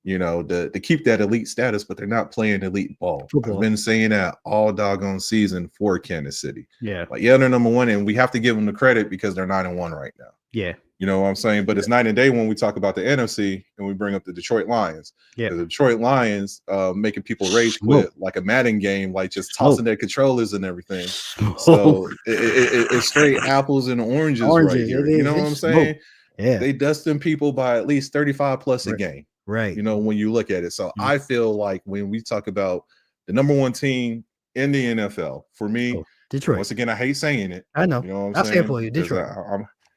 Speaker 2: to keep that elite status, but they're not playing elite ball.
Speaker 1: Football.
Speaker 2: I've been saying that all doggone season for Kansas City.
Speaker 1: Yeah.
Speaker 2: Like, they're number one, and we have to give them the credit because they're 9-1 right now.
Speaker 1: Yeah.
Speaker 2: You know what I'm saying? But it's night and day when we talk about the NFC and we bring up the Detroit Lions.
Speaker 1: Yeah.
Speaker 2: The Detroit Lions making people rage quit like a Madden game, like just tossing their controllers and everything. So it's straight apples and oranges right here. You know what I'm saying?
Speaker 1: Yeah.
Speaker 2: They dusting people by at least 35 plus a game.
Speaker 1: Right.
Speaker 2: When you look at it. So I feel like when we talk about the number one team in the NFL, for me,
Speaker 1: Detroit.
Speaker 2: Once again, I hate saying it.
Speaker 1: I know.
Speaker 2: You know what I'm
Speaker 1: I'll
Speaker 2: saying?
Speaker 1: say it for you, Detroit.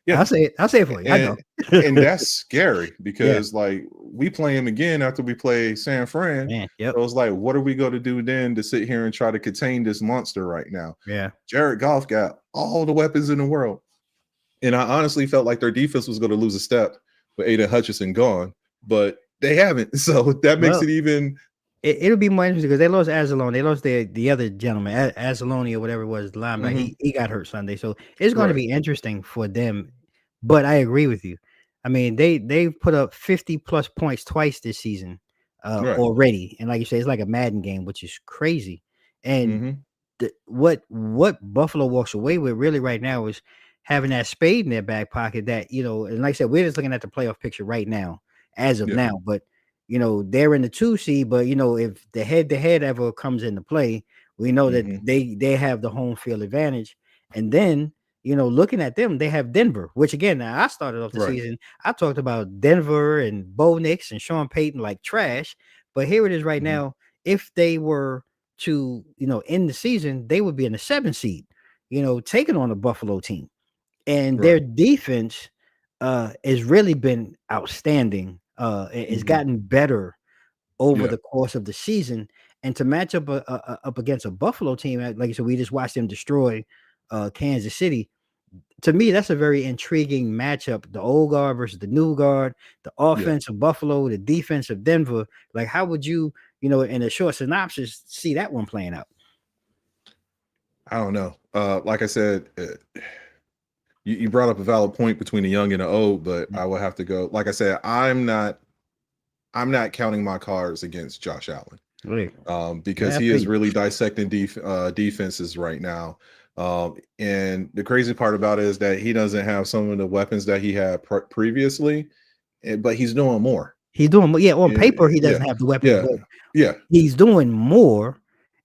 Speaker 2: Yeah,
Speaker 1: I'll say it for you. I know.
Speaker 2: And that's scary because like we play them again after we play San Fran.
Speaker 1: Man,
Speaker 2: So it's like, what are we going to do then to sit here and try to contain this monster right now?
Speaker 1: Yeah.
Speaker 2: Jared Goff got all the weapons in the world. And I honestly felt like their defense was going to lose a step with Aiden Hutchinson gone, but they haven't. So that makes it even.
Speaker 1: It'll be more interesting because they lost Azalone. They lost the other gentleman, Azalone or whatever it was, the lineman. He got hurt Sunday. So it's going to be interesting for them. But I agree with you. I mean, they've put up 50 plus points twice this season already. And like you say, it's like a Madden game, which is crazy. And what Buffalo walks away with really right now is having that spade in their back pocket that, and like I said, we're just looking at the playoff picture right now, as of now. But, they're in the 2 seed. But, if the head-to-head ever comes into play, we know that they have the home field advantage. And then, looking at them, they have Denver, which again, I started off the season. I talked about Denver and Bo Nix and Sean Payton like trash. But here it is right now. If they were to, end the season, they would be in the 7 seed, taking on a Buffalo team. And their defense has really been outstanding. It's gotten better over the course of the season. And to match up up against a Buffalo team, like I said, we just watched them destroy Kansas City. To me, that's a very intriguing matchup. The old guard versus the new guard, the offense of Buffalo, the defense of Denver. Like, how would you, in a short synopsis, see that one playing out?
Speaker 2: I don't know. Like I said, you brought up a valid point between the young and the old, but I will have to go. Like I said, I'm not counting my cards against Josh Allen. Because he is really dissecting defenses right now. And the crazy part about it is that he doesn't have some of the weapons that he had previously, but he's doing more.
Speaker 1: He's doing more. Yeah, on paper he doesn't have the weapons.
Speaker 2: Yeah,
Speaker 1: he's doing more.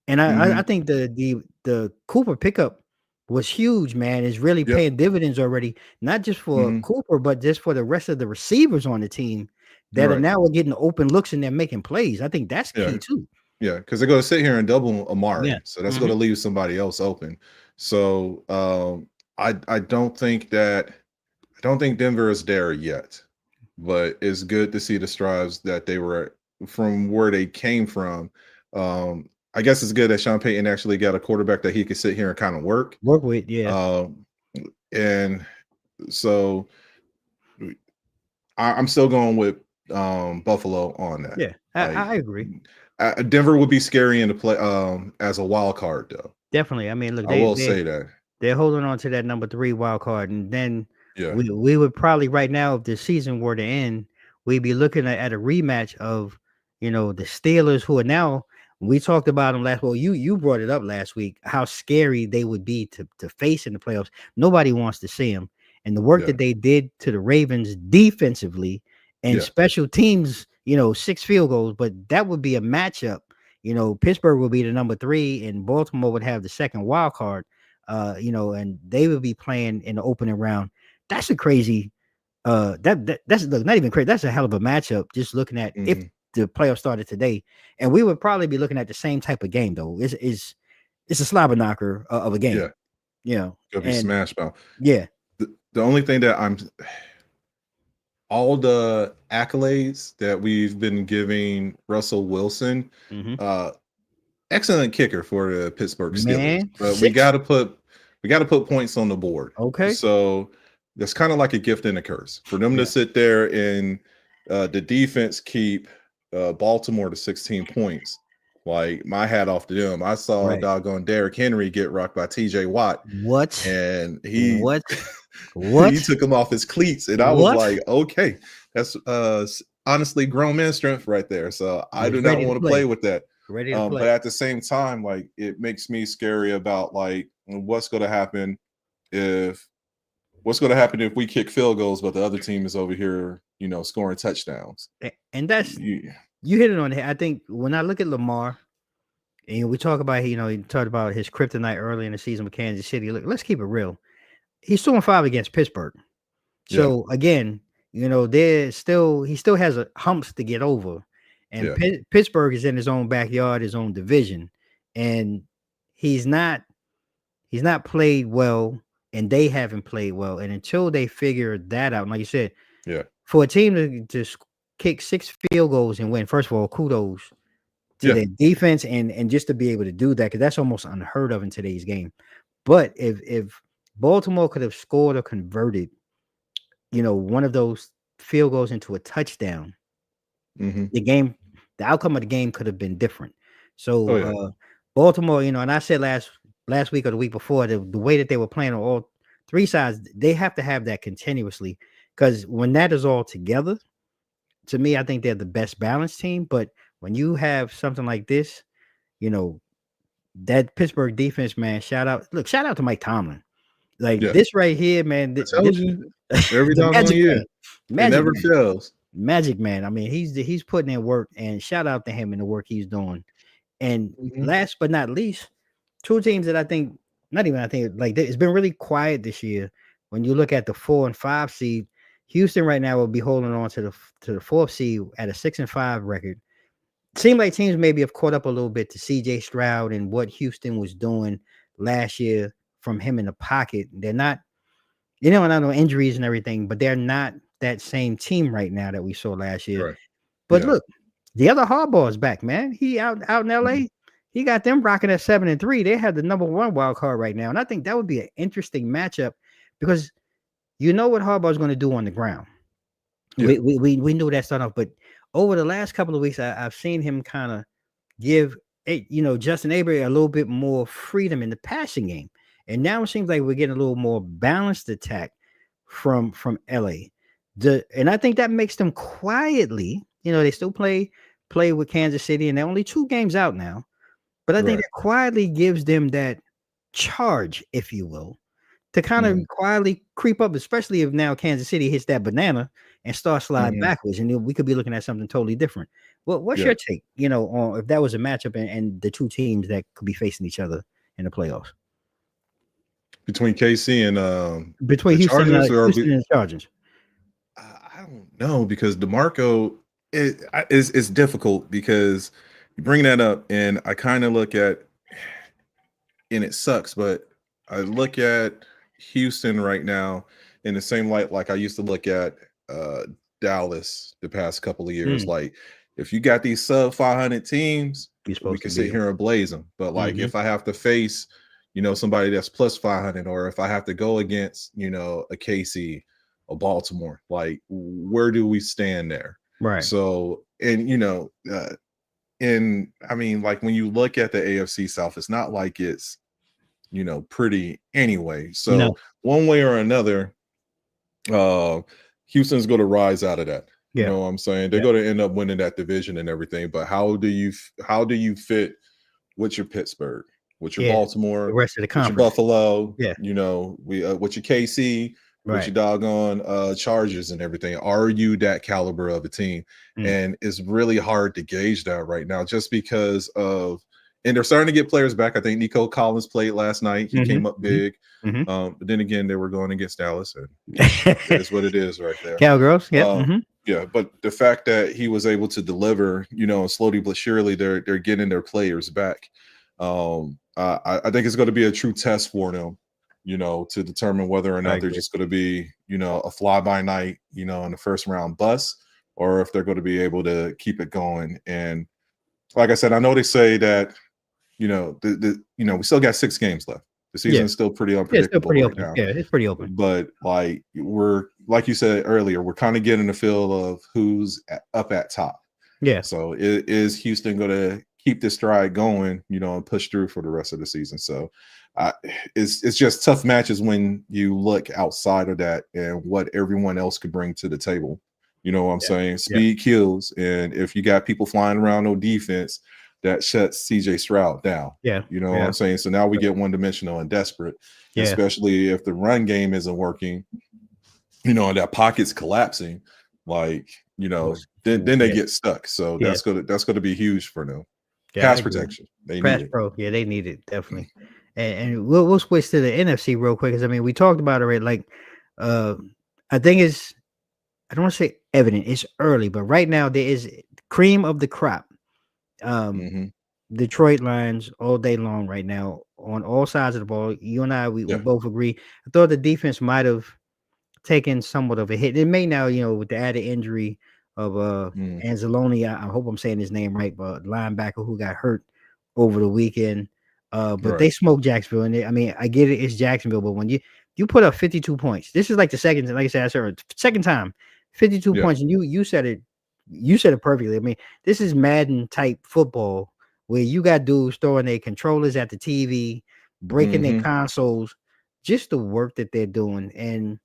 Speaker 1: And I think the Cooper pickup was huge, man. It's really paying dividends already, not just for Cooper, but just for the rest of the receivers on the team that are now getting open looks and they're making plays. I think that's key too. Yeah,
Speaker 2: because they're going to sit here and double Amari, so that's going to leave somebody else open. So I don't think Denver is there yet, but it's good to see the strides that they were from where they came from. I guess it's good that Sean Payton actually got a quarterback that he could sit here and kind of work
Speaker 1: with.
Speaker 2: And so I'm still going with Buffalo on that.
Speaker 1: Yeah, I agree.
Speaker 2: Denver would be scary in the play as a wild card, though.
Speaker 1: Definitely. I mean, look,
Speaker 2: I will say that
Speaker 1: they're holding on to that number 3 wild card, and then we would probably right now, if the season were to end, we'd be looking at a rematch of the Steelers, who are now. We talked about them last. Well, you brought it up last week. How scary they would be to face in the playoffs. Nobody wants to see them, and the work that they did to the Ravens defensively and special teams. 6 field goals, but that would be a matchup. Pittsburgh will be the number 3, and Baltimore would have the 2nd wild card. And they would be playing in the opening round. That's a crazy. That's not even crazy. That's a hell of a matchup. Just looking at if the playoffs started today, and we would probably be looking at the same type of game though. It's a slobber knocker of a game.
Speaker 2: Could be smash mouth.
Speaker 1: Yeah.
Speaker 2: The only thing that all the accolades that we've been giving Russell Wilson, excellent kicker for the Pittsburgh Steelers. But we got to put points on the board.
Speaker 1: Okay.
Speaker 2: So that's kind of like a gift and a curse for them to sit there and the defense keep Baltimore to 16 points. Like, my hat off to them. I saw
Speaker 1: Right.
Speaker 2: doggone Derrick Henry get rocked by TJ Watt,
Speaker 1: What?
Speaker 2: and he
Speaker 1: What?
Speaker 2: he took him off his cleats, and I was
Speaker 1: What?
Speaker 2: like, okay, that's honestly grown man strength right there. So I do not
Speaker 1: Ready to
Speaker 2: want to
Speaker 1: play.
Speaker 2: play with that.
Speaker 1: Ready to play.
Speaker 2: But at the same time, like, it makes me scary about like what's going to happen if we kick field goals, but the other team is over here, scoring touchdowns.
Speaker 1: And that's you hit it on the head. I think when I look at Lamar, and we talk about, he talked about his kryptonite early in the season with Kansas City. Look, let's keep it real. He's 2-5 against Pittsburgh. So again, he still has a humps to get over. And Pittsburgh is in his own backyard, his own division. And he's not played well, and they haven't played well. And until they figure that out, like you said, for a team to just kick 6 field goals and win, first of all, kudos to their defense and just to be able to do that, because that's almost unheard of in today's game. But if Baltimore could have scored or converted, one of those field goals into a touchdown, the outcome of the game could have been different. So Baltimore, and I said last week or the week before, the way that they were playing on all 3 sides, they have to have that continuously, because when that is all together, to me, I think they're the best balanced team. But when you have something like this, that Pittsburgh defense, man, shout out to Mike Tomlin. Like this right here, man.
Speaker 2: Every time on year, it never fails.
Speaker 1: Magic Man. I mean, he's putting in work, and shout out to him and the work he's doing. And last but not least, 2 teams that it's been really quiet this year. When you look at the 4 and 5 seed, Houston right now will be holding on to the 4th seed at a 6-5 record. Seemed like teams maybe have caught up a little bit to CJ Stroud and what Houston was doing last year from him in the pocket. They're not, and I know injuries and everything, but they're not that same team right now that we saw last year.
Speaker 2: Right.
Speaker 1: But look, the other Harbaugh is back, man. He out in LA. He got them rocking at 7-3. They have the number 1 wild card right now. And I think that would be an interesting matchup, because what Harbaugh is going to do on the ground. Yeah. We knew that starting off, but over the last couple of weeks, I've seen him kind of give Justin Herbert a little bit more freedom in the passing game. And now it seems like we're getting a little more balanced attack from LA. And I think that makes them quietly, they still play with Kansas City, and they're only 2 games out now. But I think it quietly gives them that charge, if you will, to kind of quietly creep up, especially if now Kansas City hits that banana and starts sliding backwards, and we could be looking at something totally different. Well, what's your take, on if that was a matchup and the 2 teams that could be facing each other in the playoffs?
Speaker 2: Between KC and
Speaker 1: between Houston and the Chargers?
Speaker 2: I don't know, because DeMarco is difficult, because you bring that up, and I kind of look at, and it sucks, but I look at Houston right now in the same light like I used to look at Dallas the past couple of years. Like, if you got these sub 500 teams, we can sit here and blaze them. But like, if I have to face, somebody that's plus 500, or if I have to go against, a KC, a Baltimore, like, where do we stand there?
Speaker 1: Right.
Speaker 2: So, and I mean, like, when you look at the AFC South, it's not like it's, pretty anyway. So one way or another, Houston's going to rise out of that. You know what I'm saying? They're going to end up winning that division and everything. But how do you fit with your Pittsburgh, with your Baltimore,
Speaker 1: the rest of the conference,
Speaker 2: with your Buffalo, with your KC, with your doggone Chargers and everything? Are you that caliber of a team? And it's really hard to gauge that right now, just because of, and they're starting to get players back. I think Nico Collins played last night. He came up big. But then again, they were going against Dallas, and it's what it is right there.
Speaker 1: Cowgirls,
Speaker 2: but the fact that he was able to deliver, slowly but surely, they're getting their players back. I think it's going to be a true test for them, to determine whether or not they're just going to be, a fly-by-night, in the first round bust, or if they're going to be able to keep it going. And like I said, I know they say that, we still got 6 games left. The season's still pretty unpredictable right now.
Speaker 1: Yeah, it's pretty open.
Speaker 2: But like you said earlier, we're kind of getting the feel of who's up at top.
Speaker 1: Yeah.
Speaker 2: So is Houston going to keep this stride going, and push through for the rest of the season. So it's just tough matches when you look outside of that and what everyone else could bring to the table. You know what I'm saying? Speed kills, and if you got people flying around on defense, that shuts CJ Stroud down. You know what I'm saying? So now we get one-dimensional and desperate, especially if the run game isn't working, and that pocket's collapsing, then they get stuck. So that's gonna be huge for them. Pass protection. They need it.
Speaker 1: Yeah, they need it, definitely. And we'll switch to the NFC real quick, because we talked about it already. I think I don't want to say evident, it's early, but right now there is cream of the crop. Detroit Lions all day long right now on all sides of the ball. You and I, we both agree. I thought the defense might have taken somewhat of a hit. It may now, with the added injury of Anzalone. I hope I'm saying his name right, but linebacker who got hurt over the weekend. But they smoked Jacksonville, and I get it, it's Jacksonville, but when you put up 52 points, this is like the second, like I said, second time, 52 points, and you said it perfectly. This is Madden type football where you got dudes throwing their controllers at the TV, breaking their consoles, just the work that they're doing. And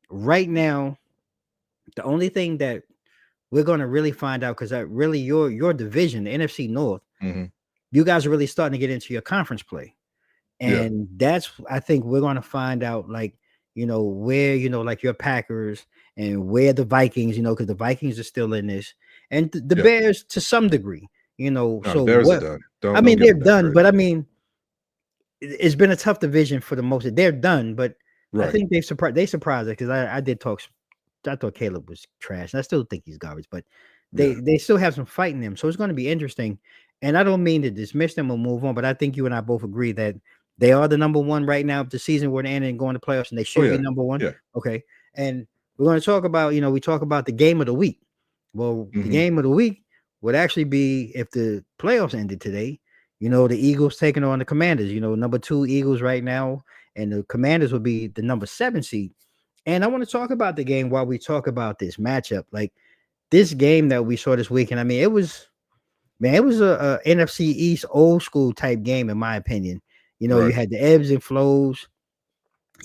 Speaker 1: right now, the only thing that we're going to really find out, because really your division, the NFC North, you guys are really starting to get into your conference play. And that's, I think we're going to find out, where, like your Packers and where the Vikings, because the Vikings are still in this, and the Bears to some degree,
Speaker 2: No,
Speaker 1: so
Speaker 2: Bears
Speaker 1: what,
Speaker 2: are done.
Speaker 1: they're done, but it's been a tough division for the most. They're done, but I think they surprised us, because I did talk. I thought Caleb was trash, and I still think he's garbage, but they still have some fight in them, so it's going to be interesting. And I don't mean to dismiss them or move on, but I think you and I both agree that they are the number one right now. If the season were to end and go into playoffs, and they should be number one. Okay, and we're going to talk about, we talk about the game of the week. Well, the game of the week would actually be, if the playoffs ended today, the Eagles taking on the Commanders, number 2 Eagles right now, and the Commanders would be the number 7 seed. And I want to talk about the game while we talk about this matchup. Like this game that we saw this weekend, it was a NFC East old school type game, in my opinion. You had the ebbs and flows.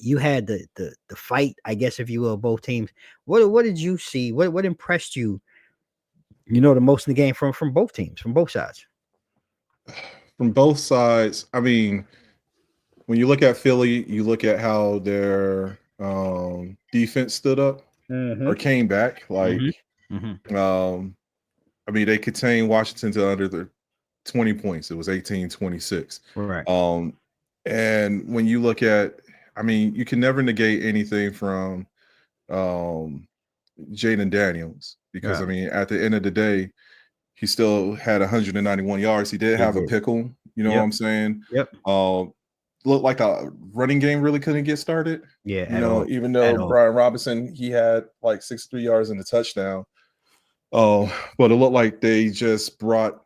Speaker 1: You had the fight, I guess, if you will, both teams. What did you see? What impressed you, the most in the game from both teams, from both sides?
Speaker 2: From both sides, when you look at Philly, you look at how their defense stood up or came back. They contained Washington to under the 20 points. It was 18-26.
Speaker 1: Right.
Speaker 2: And when you look at, you can never negate anything from Jaden Daniels, because at the end of the day, he still had 191 yards. He did have a pickle, what I'm saying? Looked like a running game really couldn't get started. Even though Brian Robinson, he had like 63 yards and a touchdown. But it looked like they just brought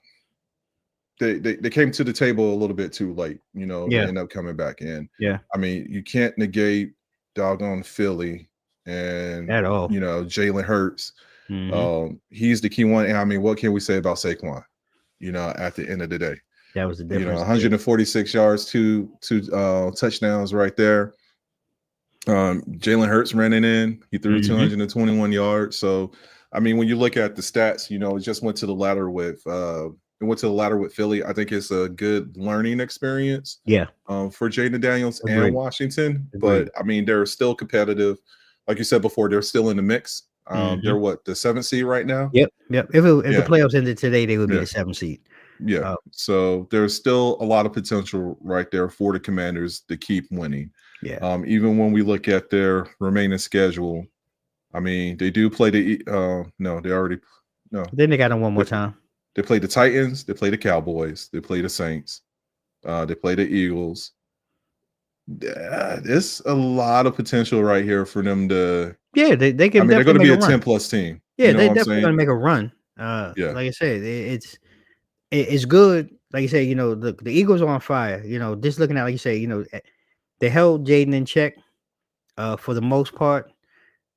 Speaker 2: they came to the table a little bit too late, they end up coming back in. You can't negate doggone Philly and
Speaker 1: at all.
Speaker 2: Jalen Hurts. He's the key one. And what can we say about Saquon? At the end of the day.
Speaker 1: That was the difference.
Speaker 2: 146 yards, two touchdowns right there. Jalen Hurts ran it in. He threw 221 yards. So, when you look at the stats, it just went to the ladder with Philly. I think it's a good learning experience. For Jaden Daniels and Washington. But they're still competitive. Like you said before, they're still in the mix. They're the 7th seed right now.
Speaker 1: Yep. If the playoffs ended today, they would be the 7th seed.
Speaker 2: So there's still a lot of potential right there for the Commanders to keep winning. Even when we look at their remaining schedule, they do play
Speaker 1: Then they got them one more time.
Speaker 2: They play the Titans, they play the Cowboys, they play the Saints, they play the Eagles. There's a lot of potential right here for them to. They can. They're going to be a 10+ team.
Speaker 1: They're definitely going to make a run. Like I said, it's good. Like you say, the Eagles are on fire. Just looking at, like you say, they held Jaden in check for the most part.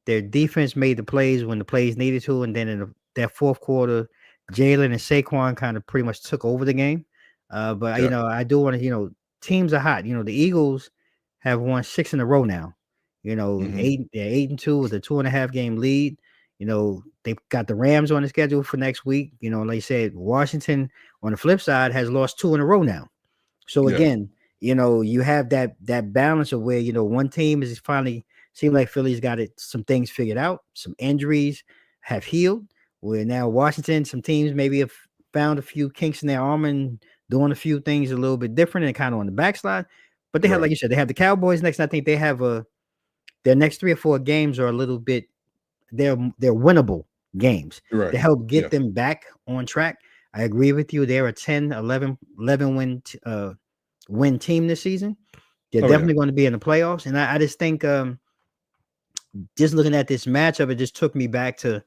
Speaker 1: Their defense made the plays when the plays needed to, and then in that fourth quarter, Jalen and Saquon kind of pretty much took over the game. But
Speaker 2: Yeah.
Speaker 1: I do want to, teams are hot. The Eagles have won 6 in a row now.
Speaker 2: Mhm.
Speaker 1: They're 8-2 with a 2.5 game lead. They've got the Rams on the schedule for next week. Like I said, Washington on the flip side has lost 2 in a row now. So
Speaker 2: Yeah.
Speaker 1: again, you have that balance of where, one team is finally seem like Philly's got some things figured out, some injuries have healed. Where now Washington, some teams maybe have found a few kinks in their armor and doing a few things a little bit different and kind of on the backslide. But they have, like
Speaker 2: Right.
Speaker 1: you said, they have the Cowboys next. And I think they have their next 3 or 4 games are a little bit they're winnable games
Speaker 2: Right.
Speaker 1: to help get
Speaker 2: Yeah.
Speaker 1: them back on track. I agree with you. They're a 10, 11 win team this season. They're
Speaker 2: Oh yeah.
Speaker 1: definitely going to be in the playoffs. And I just think just looking at this matchup, it just took me back to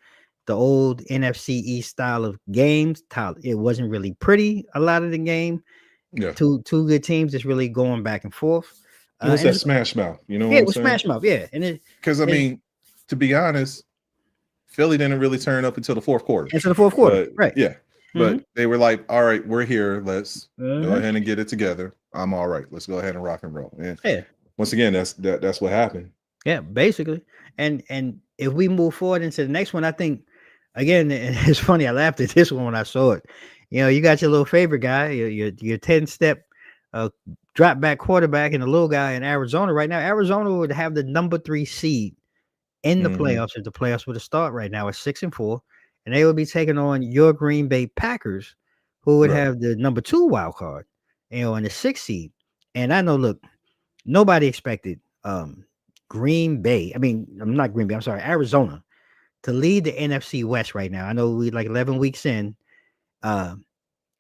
Speaker 1: the old NFC East style of games. It wasn't really pretty a lot of the game.
Speaker 2: Yeah.
Speaker 1: Two good teams just really going back and forth.
Speaker 2: It was
Speaker 1: And
Speaker 2: that smash mouth. You know what
Speaker 1: yeah, it
Speaker 2: I'm
Speaker 1: was
Speaker 2: saying?
Speaker 1: smash mouth. Yeah, and
Speaker 2: Because I mean, to be honest, Philly didn't really turn up until the fourth quarter.
Speaker 1: into the fourth quarter,
Speaker 2: But
Speaker 1: right?
Speaker 2: yeah,
Speaker 1: Mm-hmm.
Speaker 2: but they were like, all right, we're here. Let's go
Speaker 1: Uh-huh.
Speaker 2: ahead and get it together. I'm all right. Let's go ahead and rock and roll. And
Speaker 1: Yeah,
Speaker 2: once again, that's what happened.
Speaker 1: yeah, basically. And if we move forward into the next one, I think again, it's funny. I laughed at this one when I saw it. You got your little favorite guy, your 10-step drop back quarterback, and the little guy in Arizona right now. Arizona would have the number 3 seed in the
Speaker 2: Mhm.
Speaker 1: playoffs if the playoffs were to start right now at 6-4, and they would be taking on your Green Bay Packers, who would
Speaker 2: Right.
Speaker 1: have the number 2 wild card, and the 6th seed. And I know, look, nobody expected Green Bay. I mean, I'm not Green Bay. I'm sorry, Arizona to lead the NFC West right now. I know we like 11 weeks in, uh,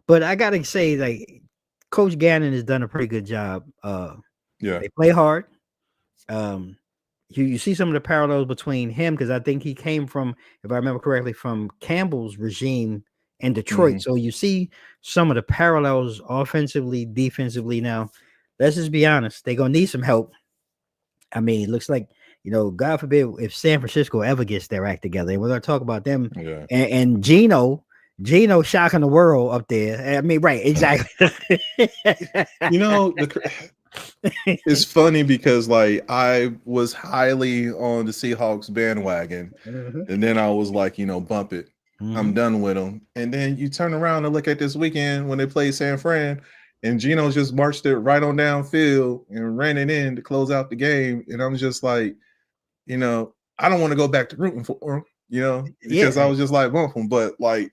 Speaker 1: but I gotta say, like, Coach Gannon has done a pretty good job.
Speaker 2: Yeah.
Speaker 1: They play hard. Um, you see some of the parallels between him because I think he came from, if I remember correctly, from Campbell's regime in Detroit.
Speaker 2: Mhm.
Speaker 1: So you see some of the parallels offensively, defensively. Now, let's just be honest, they're gonna need some help. I mean, it looks like, God forbid if San Francisco ever gets their act together, and we're gonna talk about them
Speaker 2: Yeah.
Speaker 1: and Gino shocking the world up there. I mean, right, exactly.
Speaker 2: You know, it's funny because like I was highly on the Seahawks bandwagon,
Speaker 1: Mhm.
Speaker 2: and then I was like, bump it. I'm
Speaker 1: Mhm.
Speaker 2: done with them. And then you turn around and look at this weekend when they played San Fran, and Gino just marched it right on downfield and ran it in to close out the game. And I'm just like, I don't want to go back to rooting for him, because I
Speaker 1: Yeah,
Speaker 2: was just like, bump him. But like,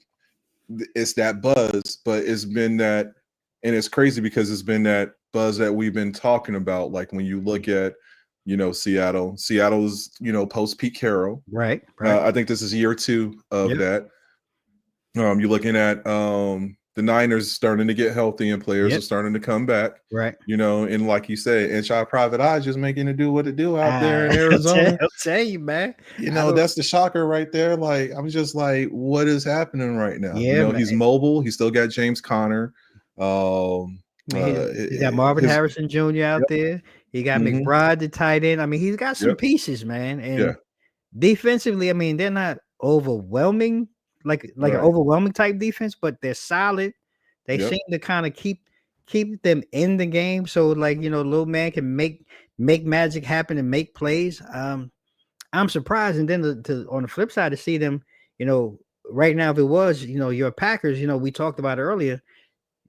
Speaker 2: it's that buzz, but it's been that, and it's crazy because it's been that buzz that we've been talking about. Like when you look at, Seattle's, post Pete Carroll.
Speaker 1: right, right.
Speaker 2: I think this is year 2 of
Speaker 1: Yep,
Speaker 2: that. You're looking at the Niners starting to get healthy and players are
Speaker 1: yep,
Speaker 2: starting to come back.
Speaker 1: right.
Speaker 2: And like you say, and Shy Private Eye just making it do what it do out there in
Speaker 1: I'll tell,
Speaker 2: Arizona.
Speaker 1: I'll tell you, man. I don't.
Speaker 2: That's the shocker right there. Like, I'm just like, what is happening right now?
Speaker 1: Yeah, man.
Speaker 2: He's mobile. He still got James Conner.
Speaker 1: I mean, he got Marvin
Speaker 2: His
Speaker 1: Harrison Jr. out
Speaker 2: Yep.
Speaker 1: there. He got
Speaker 2: Hmm.
Speaker 1: McBride, the tight end. I mean, he's got some
Speaker 2: Yep.
Speaker 1: pieces, man. And
Speaker 2: Yeah.
Speaker 1: defensively, I mean, they're not overwhelming, like an
Speaker 2: Right.
Speaker 1: overwhelming type defense, but they're solid. They
Speaker 2: Yep.
Speaker 1: seem to kind of keep them in the game. So, like, little man can make magic happen and make plays. I'm surprised. And then on the flip side to see them, right now, if it was, your Packers, we talked about earlier,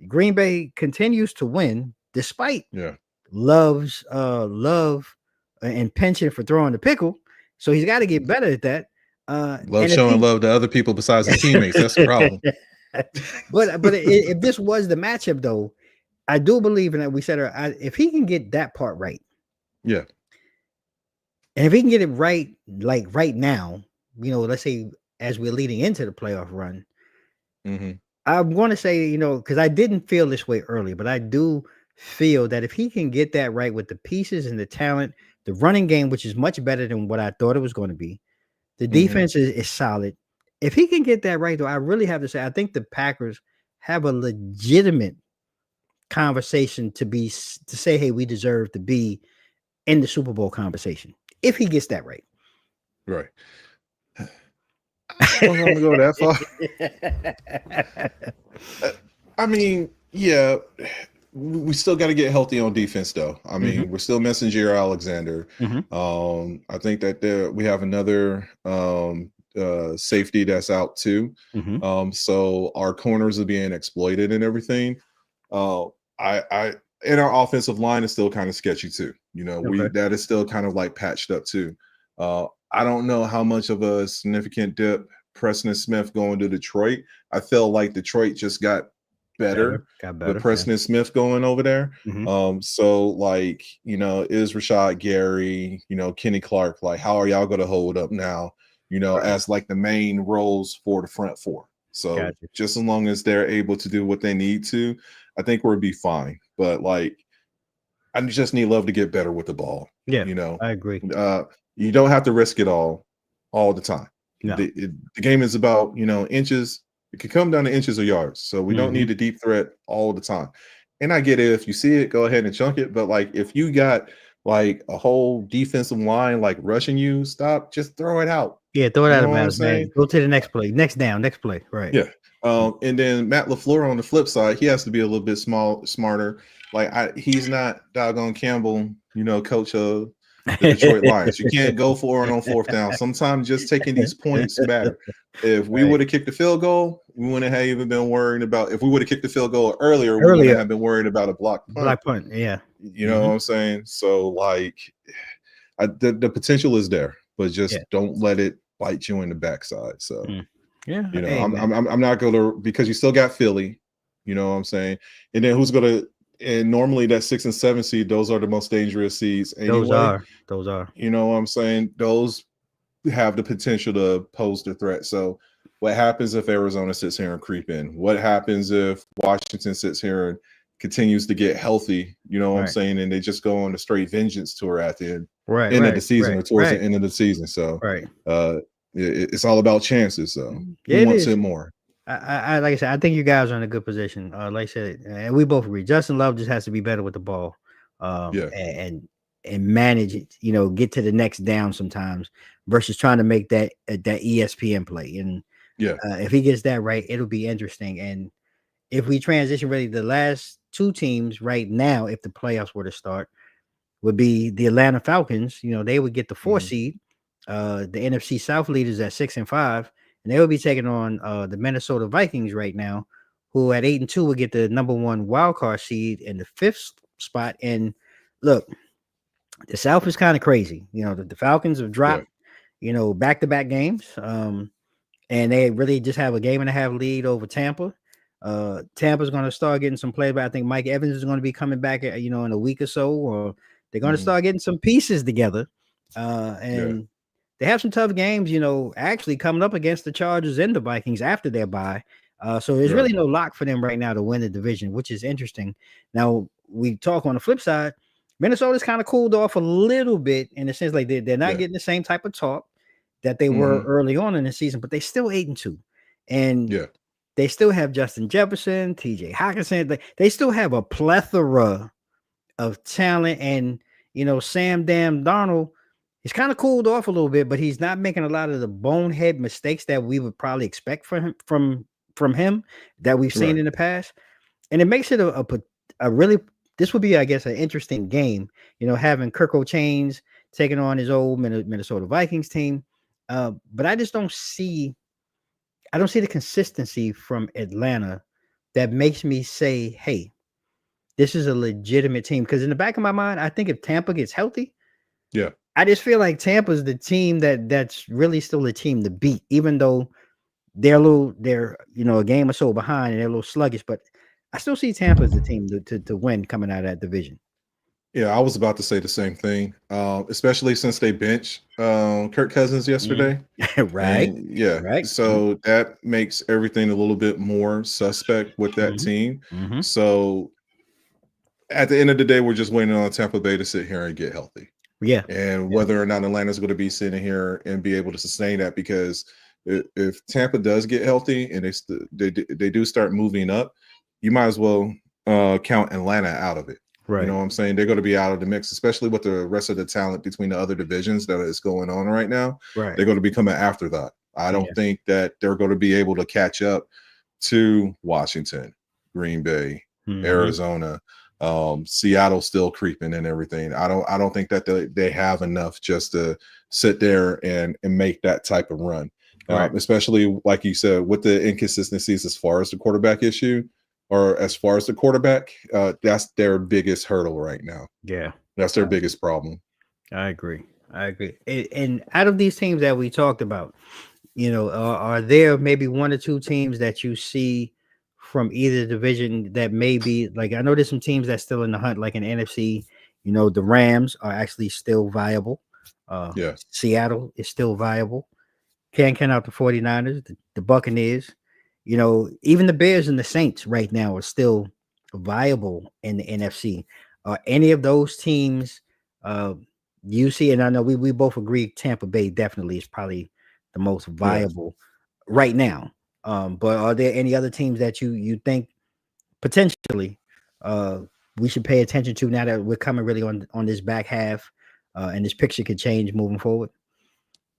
Speaker 1: Green Bay continues to win despite
Speaker 2: Yeah.
Speaker 1: Love's love and penchant for throwing the pickle. So he's got to get better at that.
Speaker 2: Love
Speaker 1: And if
Speaker 2: showing
Speaker 1: he,
Speaker 2: love to other people besides his teammates. That's the problem.
Speaker 1: but if this was the matchup, though, I do believe in that. We said if he can get that part right,
Speaker 2: Yeah.
Speaker 1: and if he can get it right, like right now, let's say as we're leading into the playoff run,
Speaker 2: Hmm.
Speaker 1: I want to say, because I didn't feel this way earlier, but I do feel that if he can get that right with the pieces and the talent, the running game, which is much better than what I thought it was going to be, the
Speaker 2: Hmm.
Speaker 1: defense is solid. If he can get that right, though, I really have to say, I think the Packers have a legitimate conversation to say, hey, we deserve to be in the Super Bowl conversation. If he gets that right.
Speaker 2: Right. I'm gonna go that far. I mean, yeah, we still got to get healthy on defense, though. I mean, we're still missing Jair Alexander. I think that we have another safety that's out too. So our corners are being exploited and everything. And our offensive line is still kind of sketchy too. You know, that is still kind of like patched up too. I don't know how much of a significant dip Preston Smith going to Detroit. I feel like Detroit just got better with Preston Smith going over there. So like, you know, is Rashad Gary, you know, Kenny Clark, like how are y'all going to hold up now, you know, as like the main roles for the front four? So just as long as they're able to do what they need to, I think we'll be fine. But like, I just need Love to get better with the ball.
Speaker 1: Yeah,
Speaker 2: you know,
Speaker 1: I agree.
Speaker 2: You don't have to risk it all the time.
Speaker 1: No.
Speaker 2: The game is about, you know, inches. It could come down to inches or yards. So we don't need a deep threat all the time. And I get it. If you see it, go ahead and chunk it. But like, if you got like a whole defensive line like rushing you, just throw it out.
Speaker 1: Yeah, throw it out of bounds, man. Go to the next play. Next play. Right.
Speaker 2: Yeah. And then Matt LaFleur on the flip side, he has to be a little bit smarter. Like he's not doggone Campbell, you know, coach of the Detroit Lions. You can't go for it on fourth down. Sometimes just taking these points matter. If we would have kicked the field goal, we wouldn't have even been worried about. If we would have kicked the field goal earlier, we wouldn't have been worried about a block punt.
Speaker 1: Block punt, yeah.
Speaker 2: You know what I'm saying? So like, the potential is there, but just don't let it bite you in the backside. So
Speaker 1: yeah,
Speaker 2: you know, I'm not going to, because you still got Philly. You know what I'm saying? And then who's going to? And normally that 6 and 7 seed, those are the most dangerous seeds. Anyway.
Speaker 1: Those are.
Speaker 2: You know what I'm saying? Those have the potential to pose the threat. So what happens if Arizona sits here and creep in? What happens if Washington sits here and continues to get healthy? You know what I'm saying? And they just go on a straight vengeance tour at the end of the season or towards the end of the season. So it's all about chances. So who wants it more?
Speaker 1: I like I said, I think you guys are in a good position. Like I said, and we both agree. Justin Love just has to be better with the ball, and manage it. You know, get to the next down sometimes versus trying to make that ESPN play. And if he gets that right, it'll be interesting. And if we transition, really, the last two teams right now, if the playoffs were to start, would be the Atlanta Falcons. You know, they would get the 4 seed. The NFC South leaders at 6 and 5. And they will be taking on the Minnesota Vikings right now, who at 8 and 2 will get the number 1 wild card seed in the 5th spot. And look, the South is kind of crazy. You know, the Falcons have dropped, you know, back-to-back games. And they really just have a game and a half lead over Tampa. Tampa's going to start getting some play, but I think Mike Evans is going to be coming back, you know, in a week or so, or they're going to start getting some pieces together. They have some tough games, you know, actually coming up against the Chargers and the Vikings after their bye. So there's really no lock for them right now to win the division, which is interesting. Now, we talk on the flip side, Minnesota's kind of cooled off a little bit in the sense like they're not getting the same type of talk that they were early on in the season, but they still 8 and 2. And they still have Justin Jefferson, TJ Hockenson. They still have a plethora of talent. And, you know, Sam Darnold, he's kind of cooled off a little bit, but he's not making a lot of the bonehead mistakes that we would probably expect from him that we've seen in the past. And it makes it a really, this would be, I guess, an interesting game, you know, having Kirk O'Chains taking on his old Minnesota Vikings team. But I just don't see the consistency from Atlanta that makes me say, hey, this is a legitimate team. Because in the back of my mind, I think if Tampa gets healthy, I just feel like Tampa's the team that's really still a team to beat, even though they're you know, a game or so behind and they're a little sluggish. But I still see Tampa as the team to win coming out of that division.
Speaker 2: Yeah, I was about to say the same thing, especially since they benched Kirk Cousins yesterday.
Speaker 1: Right.
Speaker 2: So that makes everything a little bit more suspect with that team. So at the end of the day, we're just waiting on Tampa Bay to sit here and get healthy. And whether or not Atlanta's going to be sitting here and be able to sustain that, because if Tampa does get healthy and they do start moving up, you might as well count Atlanta out of it. You know what I'm saying? They're going to be out of the mix, especially with the rest of the talent between the other divisions that is going on right now. They're going to become an afterthought. I don't think that they're going to be able to catch up to Washington, Green Bay, Arizona, Seattle still creeping and everything. I don't think that they have enough just to sit there and make that type of run.
Speaker 1: Right.
Speaker 2: Especially like you said, with the inconsistencies as far as the quarterback issue, or as far as the quarterback, that's their biggest hurdle right now.
Speaker 1: Yeah,
Speaker 2: that's their biggest problem.
Speaker 1: I agree. And out of these teams that we talked about, are there maybe one or two teams that you see from either division that maybe, like, I know there's some teams that's still in the hunt, like in NFC, the Rams are actually still viable. Seattle is still viable. Can't count out the 49ers, the Buccaneers, even the Bears and the Saints right now are still viable in the NFC. Are any of those teams you see? And I know we both agree Tampa Bay definitely is probably the most viable right now. But are there any other teams that you think potentially we should pay attention to now that we're coming really on this back half and this picture could change moving forward?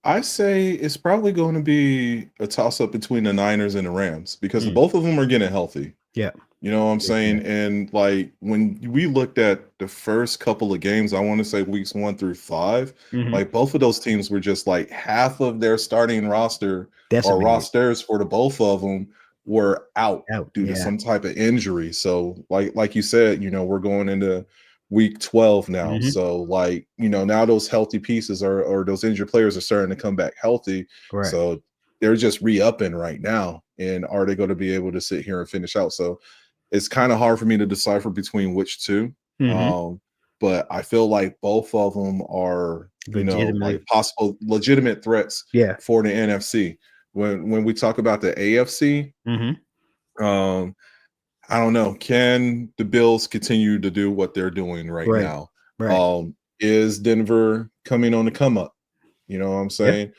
Speaker 2: I say it's probably going to be a toss-up between the Niners and the Rams because both of them are getting healthy.
Speaker 1: Yeah.
Speaker 2: You know what I'm saying? And like when we looked at the first couple of games, I want to say weeks 1 through 5, like both of those teams were just like half of their starting roster or rosters for the both of them were out due to some type of injury. So like you said, we're going into week 12 now. So like, now those healthy pieces or those injured players are starting to come back healthy.
Speaker 1: Right.
Speaker 2: So they're just re-upping right now. And are they going to be able to sit here and finish out? So it's kind of hard for me to decipher between which two. But I feel like both of them are, like possible legitimate threats for the NFC. When we talk about the AFC, I don't know. Can the Bills continue to do what they're doing right now?
Speaker 1: Right.
Speaker 2: Is Denver coming on the come up? You know what I'm saying?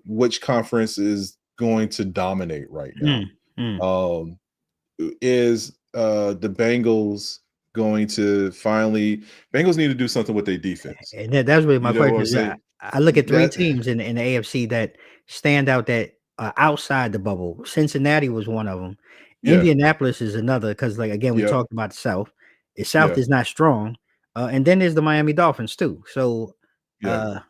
Speaker 2: Which conference is going to dominate right now? Is the Bengals going to finally? Bengals need to do something with their defense.
Speaker 1: And that's really my question. I look at three teams in the AFC that stand out that outside the bubble. Cincinnati was one of them. Indianapolis is another because, like, again, we talked about the South. The South is not strong, and then there's the Miami Dolphins too. So, I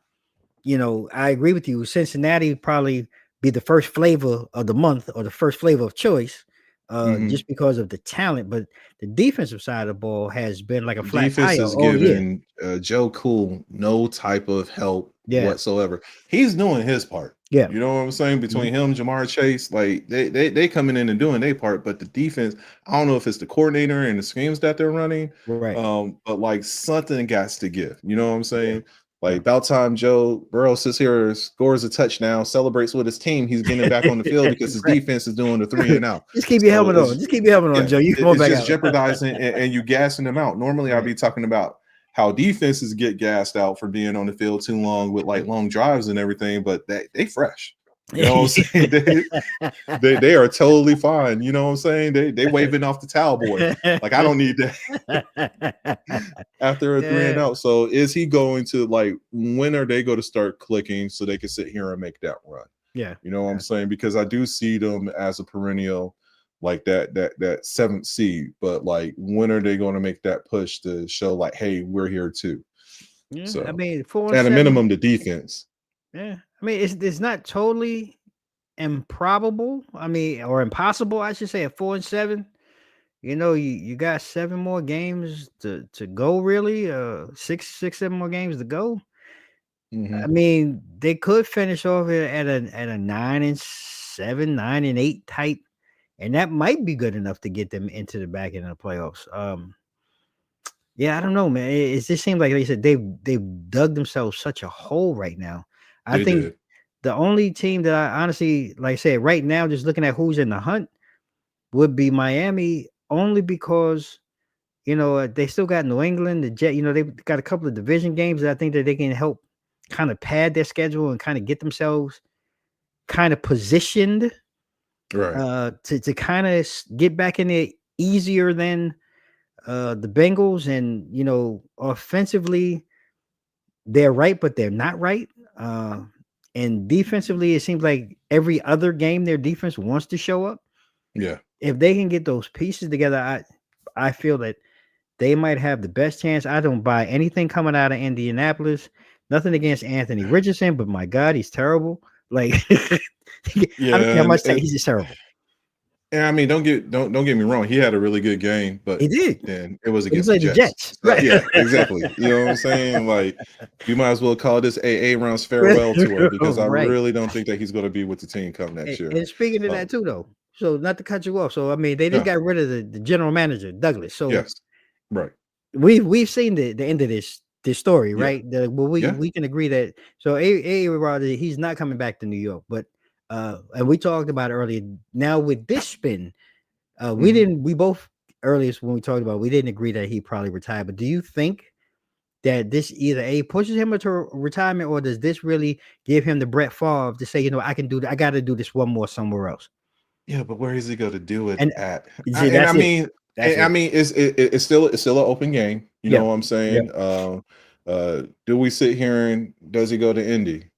Speaker 1: agree with you. Cincinnati probably be the first flavor of the month or the first flavor of choice, just because of the talent. But the defensive side of the ball has been like a flat
Speaker 2: defense
Speaker 1: tire.
Speaker 2: is giving Joe Cool no type of help whatsoever. He's doing his part.
Speaker 1: Yeah,
Speaker 2: you know what I'm saying? Between him, Jamar Chase, like they coming in and doing their part, but the defense, I don't know if it's the coordinator and the schemes that they're running,
Speaker 1: right?
Speaker 2: But like something got to give. You know what I'm saying? Like about time Joe Burrow sits here, scores a touchdown, celebrates with his team. He's getting back on the field because his defense is doing the 3 and out.
Speaker 1: Just keep your helmet on. Just keep your helmet on, Joe. You come back
Speaker 2: just
Speaker 1: out.
Speaker 2: jeopardizing and you gassing them out. Normally, I'd be talking about how defenses get gassed out for being on the field too long with like long drives and everything, but they fresh. You know what I'm saying? they are totally fine. You know what I'm saying? They waving off the towel boy. Like, I don't need that after a 3 and out. So is he going to, like, when are they going to start clicking so they can sit here and make that run?
Speaker 1: Yeah.
Speaker 2: You know what I'm saying? Because I do see them as a perennial, like that seventh seed, but like when are they going to make that push to show like, hey, we're here too? So
Speaker 1: I mean,
Speaker 2: at a minimum, the defense.
Speaker 1: Yeah, I mean, it's not totally improbable. I mean, or impossible, I should say. At 4-7, you got 7 more games to go. Really, 7 more games to go. I mean, they could finish off at a 9-7, 9-8 type. And that might be good enough to get them into the back end of the playoffs. I don't know, man. It just seems like they said they've dug themselves such a hole right now. I think the only team that I honestly, like I said, right now, just looking at who's in the hunt, would be Miami, only because they still got New England, the Jet. They've got a couple of division games that I think that they can help kind of pad their schedule and kind of get themselves kind of positioned.
Speaker 2: Right.
Speaker 1: To kind of get back in there easier than the Bengals, and offensively they're right, but they're not right. And defensively, it seems like every other game their defense wants to show up.
Speaker 2: Yeah.
Speaker 1: If they can get those pieces together, I feel that they might have the best chance. I don't buy anything coming out of Indianapolis. Nothing against Anthony Richardson, but my God, he's terrible. Like I don't care
Speaker 2: Yeah,
Speaker 1: how much he's just terrible.
Speaker 2: and I mean, don't get me wrong. He had a really good game, but
Speaker 1: He did.
Speaker 2: then it was
Speaker 1: He
Speaker 2: against the
Speaker 1: played the
Speaker 2: Jets.
Speaker 1: Jets.
Speaker 2: So,
Speaker 1: Right.
Speaker 2: yeah, exactly. You know what I'm saying? Like, you might as well call this AA rounds farewell tour because I
Speaker 1: Right.
Speaker 2: really don't think that he's going to be with the team come next year.
Speaker 1: And speaking of that too, though, so not to cut you off. So I mean, they just
Speaker 2: No.
Speaker 1: got rid of the general manager, Douglas. So
Speaker 2: Yes, right.
Speaker 1: we've seen the end of this story,
Speaker 2: Yeah.
Speaker 1: right? Well, we can agree that so A Rodgers, he's not coming back to New York, but and we talked about it earlier. Now with this spin, we both earliest when we talked about we didn't agree that he probably retired. But do you think that this either pushes him into retirement, or does this really give him the Brett Favre to say, you know, I got to do this one more somewhere else?
Speaker 2: Yeah, but where is he going to do it
Speaker 1: And
Speaker 2: at?
Speaker 1: see,
Speaker 2: I mean, it's still an open game. You know what I'm saying? Do we sit here and does he go to Indy?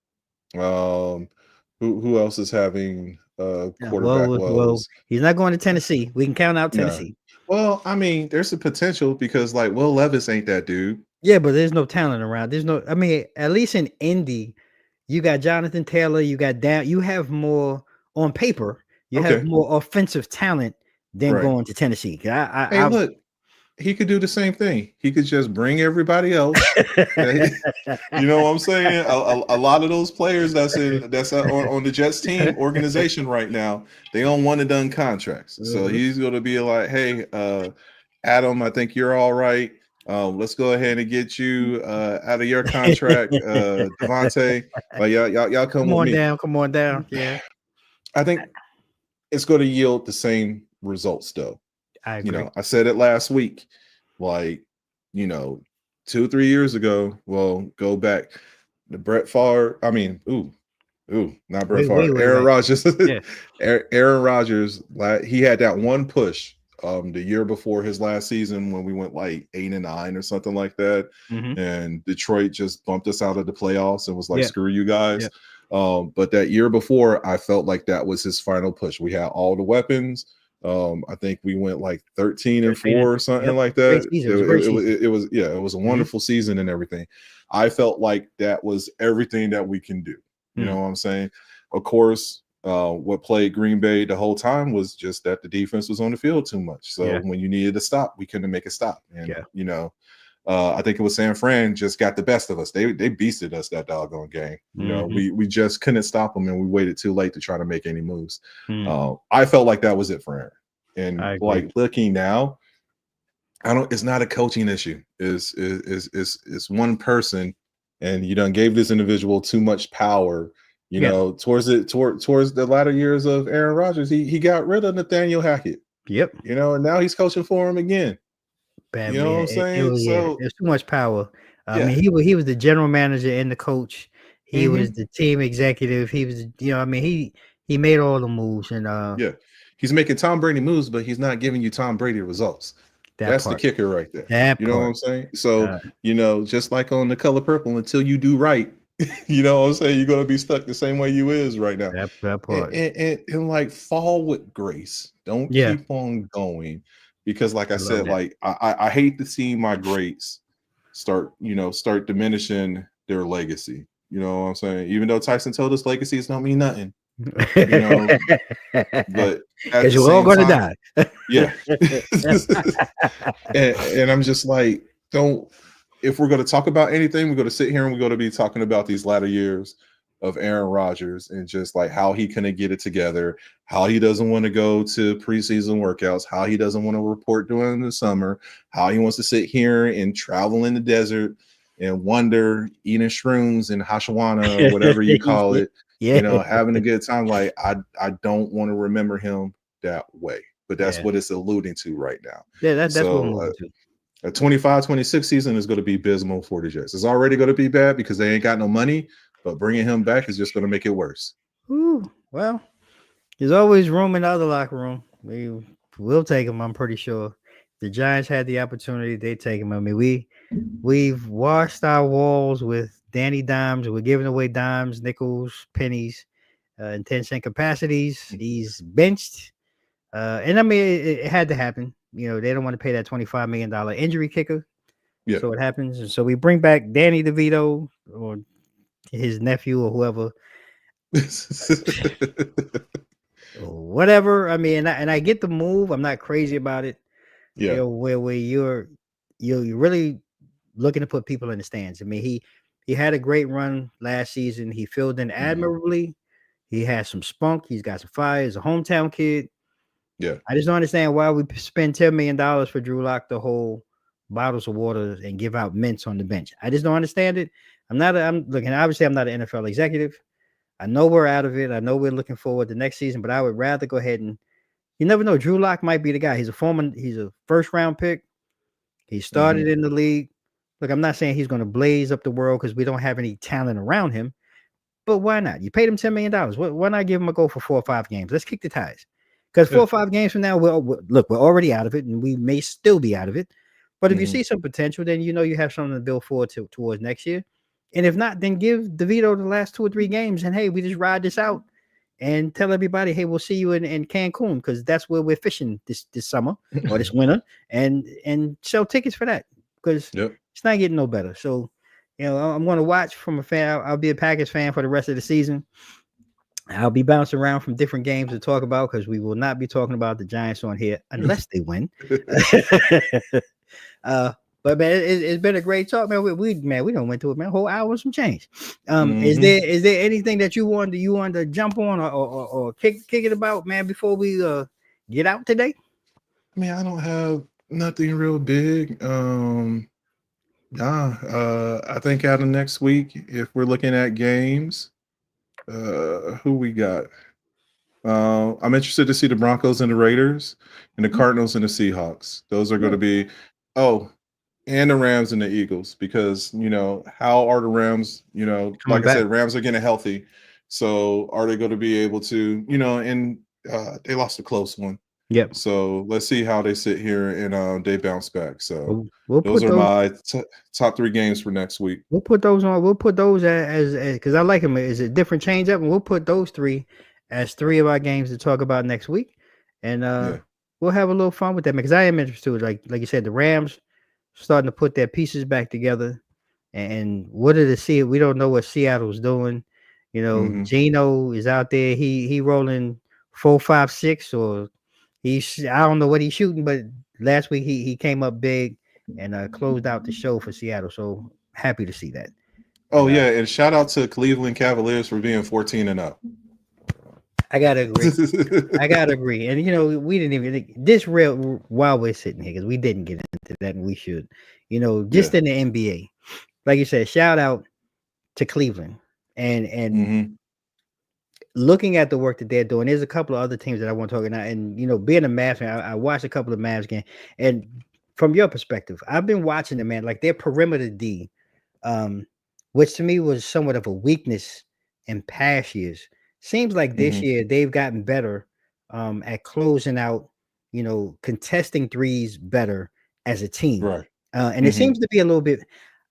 Speaker 2: Who else is having quarterback woes?
Speaker 1: He's not going to Tennessee. We can count out
Speaker 2: No.
Speaker 1: Tennessee.
Speaker 2: Well, I mean, there's a potential because like Will Levis ain't that dude.
Speaker 1: Yeah, but there's no talent around. There's no. I mean, at least in Indy, you got Jonathan Taylor. You got You have more on paper. You have more offensive talent than going to Tennessee.
Speaker 2: Hey, look, he could do the same thing. He could just bring everybody else. You know what I'm saying? A lot of those players that's on the Jets team organization right now, they on one and done contracts. So he's going to be like, hey, Adam, I think you're all right. Let's go ahead and get you out of your contract, Devontae. Like y'all come with me.
Speaker 1: Come on down. Yeah,
Speaker 2: I think it's going to yield the same results, though.
Speaker 1: I agree.
Speaker 2: You know, I said it last week. Like, 2-3 years ago. Well, go back. The Brett Favre. I mean, not Brett Favre. Aaron Rodgers. Yeah. Aaron Rodgers. He had that one push. The year before his last season when we went like 8-9 or something like that, and Detroit just bumped us out of the playoffs and was like, "Screw you guys." But that year before, I felt like that was his final push. We had all the weapons. I think we went like 13-4 or something like that. It was a wonderful season and everything. I felt like that was everything that we can do. You know what I'm saying? Of course, what played Green Bay the whole time was just that the defense was on the field too much. So when you needed to stop, we couldn't make a stop. And I think it was San Fran just got the best of us. They beasted us that doggone game. You know, we just couldn't stop them, and we waited too late to try to make any moves. I felt like that was it for Aaron. And like looking now, it's not a coaching issue. It's one person, and you done gave this individual too much power. You know, towards the latter years of Aaron Rodgers, he got rid of Nathaniel Hackett.
Speaker 1: Yep.
Speaker 2: You know, and now he's coaching for him again.
Speaker 1: Bad,
Speaker 2: you know what I'm saying?
Speaker 1: There's too much power. I mean, he was the general manager and the coach. He was the team executive. He was, he made all the moves, and
Speaker 2: he's making Tom Brady moves, but he's not giving you Tom Brady results. That's the kicker right there. You know what I'm saying? So, just like on The Color Purple, until you do right, you know what I'm saying? You're going to be stuck the same way you is right now.
Speaker 1: That part.
Speaker 2: And like fall with grace. Don't keep on going. Because like I said, like I hate to see my greats start diminishing their legacy. You know what I'm saying? Even though Tyson told us legacies don't mean nothing. But because you're all going to die. Yeah. and I'm just like, if we're going to talk about anything, we're going to sit here and we're going to be talking about these latter years of Aaron Rodgers and just like how he couldn't get it together, how he doesn't want to go to preseason workouts, how he doesn't want to report during the summer, how he wants to sit here and travel in the desert and wander, eating shrooms and hashawana, whatever you call it, having a good time. Like I don't want to remember him that way, but that's what it's alluding to right now.
Speaker 1: Yeah, that's what I'm alluding to.
Speaker 2: A 25-26 season is going to be abysmal for the Jets. It's already going to be bad because they ain't got no money, but bringing him back is just going to make it worse.
Speaker 1: Ooh, well, there's always room in the other locker room. We'll take him, I'm pretty sure. The Giants had the opportunity, they take him. I mean, we've washed our walls with Danny dimes. We're giving away dimes, nickels, pennies, in 10-cent capacities. He's benched. And I mean, it had to happen. You know, they don't want to pay that $25 million injury kicker.
Speaker 2: Yeah.
Speaker 1: So it happens. And so we bring back Danny DeVito or his nephew or whoever. Or whatever. I mean, and I get the move. I'm not crazy about it.
Speaker 2: Yeah.
Speaker 1: You know, where you're really looking to put people in the stands. I mean, he had a great run last season. He filled in admirably. He has some spunk. He's got some fire. He's a hometown kid.
Speaker 2: Yeah.
Speaker 1: I just don't understand why we spend $10 million for Drew Lock to hold bottles of water and give out mints on the bench. I just don't understand it. I'm looking, obviously I'm not an NFL executive. I know we're out of it. I know we're looking forward to next season, but I would rather go ahead and you never know. Drew Lock might be the guy. He's a first round pick. He started in the league. Look, I'm not saying he's going to blaze up the world because we don't have any talent around him, but why not? You paid him $10 million. Why not give him a go for 4 or 5 games? Let's kick the ties. Because 4 or 5 games from now, we're already out of it, and we may still be out of it. But if you see some potential, then you know you have something to build forward towards next year. And if not, then give DeVito the last 2 or 3 games, and hey, we just ride this out and tell everybody, hey, we'll see you in Cancun because that's where we're fishing this summer or this winter, and sell tickets for that because it's not getting no better. So, you know, I'm going to watch from a fan. I'll be a Packers fan for the rest of the season. I'll be bouncing around from different games to talk about because we will not be talking about the Giants on here unless they win. But man, it's been a great talk, man. We don't went through it, man. A whole hour and some change. Is there anything that you wanted to jump on or kick it about, man, before we get out today?
Speaker 2: I mean, I don't have nothing real big. I think out of next week, if we're looking at games, who we got? I'm interested to see the Broncos and the Raiders and the Cardinals and the Seahawks. Those are going to be and the Rams and the Eagles, because, you know, how are the Rams, you know, like I said, Rams are getting healthy. So are they going to be able to, you know, and they lost a close one.
Speaker 1: Yep.
Speaker 2: So let's see how they sit here and they bounce back. So those are my top 3 games for next week.
Speaker 1: We'll put those on. We'll put those as because I like them. Is a different change up, and we'll put those 3 as 3 of our games to talk about next week, and we'll have a little fun with that because I am interested. Like you said, the Rams starting to put their pieces back together, and what did it see? We don't know what Seattle's doing. You know, Geno is out there. He rolling 4, 5, 6, or I don't know what he's shooting, but last week he came up big and closed out the show for Seattle. So happy to see that.
Speaker 2: Oh, yeah, and shout out to Cleveland Cavaliers for being 14-0.
Speaker 1: I gotta agree. And you know, we didn't even this real while we're sitting here because we didn't get into that, and we should. You know, just in the NBA, like you said, shout out to Cleveland and looking at the work that they're doing. There's a couple of other teams that I want to talk about, and you know, being a Mavs fan, I watched a couple of Mavs games, and from your perspective, I've been watching them, man, like their perimeter D, which to me was somewhat of a weakness in past years. Seems like this year they've gotten better at closing out, you know, contesting threes better as a team.
Speaker 2: Right.
Speaker 1: And it seems to be a little bit,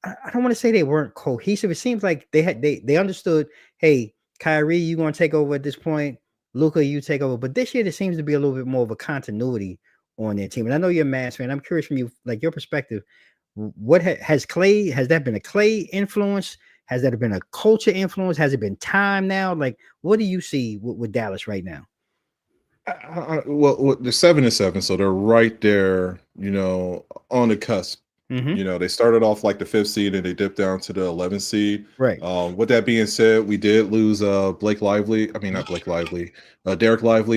Speaker 1: I don't want to say they weren't cohesive. It seems like they understood, hey, Kyrie, you're going to take over at this point. Luka, you take over. But this year, there seems to be a little bit more of a continuity on their team. And I know you're a Mavs fan. I'm curious from you, like your perspective, what has that been a Clay influence? Has that been a culture influence? Has it been time now? Like, what do you see with Dallas right now?
Speaker 2: Well, they're 7-7, so they're right there, you know, on the cusp. You know, they started off like the 5th seed and they dipped down to the 11th seed.
Speaker 1: Right.
Speaker 2: With that being said, we did lose Derek Lively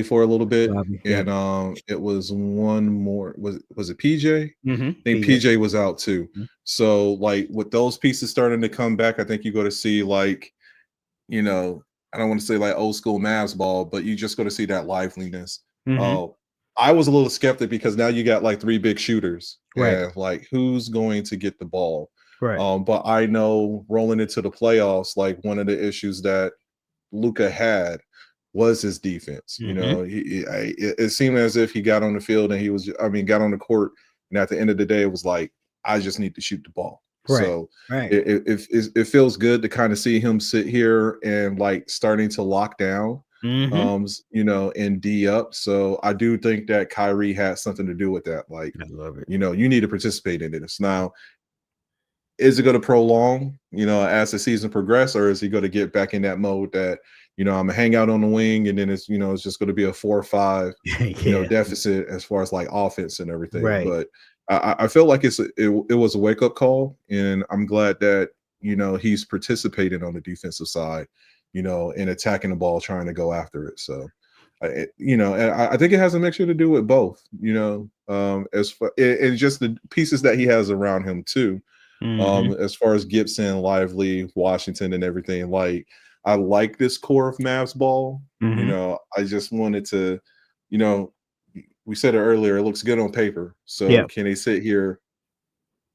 Speaker 2: for a little bit. And it was one more. Was it PJ? I think PJ was out too. So like with those pieces starting to come back, I think you're going to see, like, you know, I don't want to say like old school Mavs ball, but you just going to see that liveliness. I was a little skeptic because now you got like 3 big shooters, and like who's going to get the ball?
Speaker 1: Right.
Speaker 2: But I know rolling into the playoffs, like one of the issues that Luka had was his defense. You know, it seemed as if he got on the field and got on the court, and at the end of the day, it was like, I just need to shoot the ball.
Speaker 1: Right.
Speaker 2: So
Speaker 1: Right.
Speaker 2: it feels good to kind of see him sit here and like starting to lock down,
Speaker 1: Mm-hmm.
Speaker 2: and D up. So I do think that Kyrie has something to do with that. Like,
Speaker 1: I love it.
Speaker 2: you need to participate in this. Now, is it going to prolong, as the season progresses, or is he going to get back in that mode that, I'm gonna hang out on the wing and then it's just going to be a 4 or 5,
Speaker 1: Yeah.
Speaker 2: deficit as far as like offense and everything.
Speaker 1: Right.
Speaker 2: But I feel like it was a wake up call, and I'm glad that he's participating on the defensive side, in attacking the ball, trying to go after it. So, and I think it has a mixture to do with both, as far and just the pieces that he has around him too.
Speaker 1: Mm-hmm.
Speaker 2: As far as Gibson, Lively, Washington, and everything, like I like this core of Mavs ball.
Speaker 1: Mm-hmm.
Speaker 2: I just wanted to, you know, we said it earlier, it looks good on paper. So
Speaker 1: Yeah.
Speaker 2: can they sit here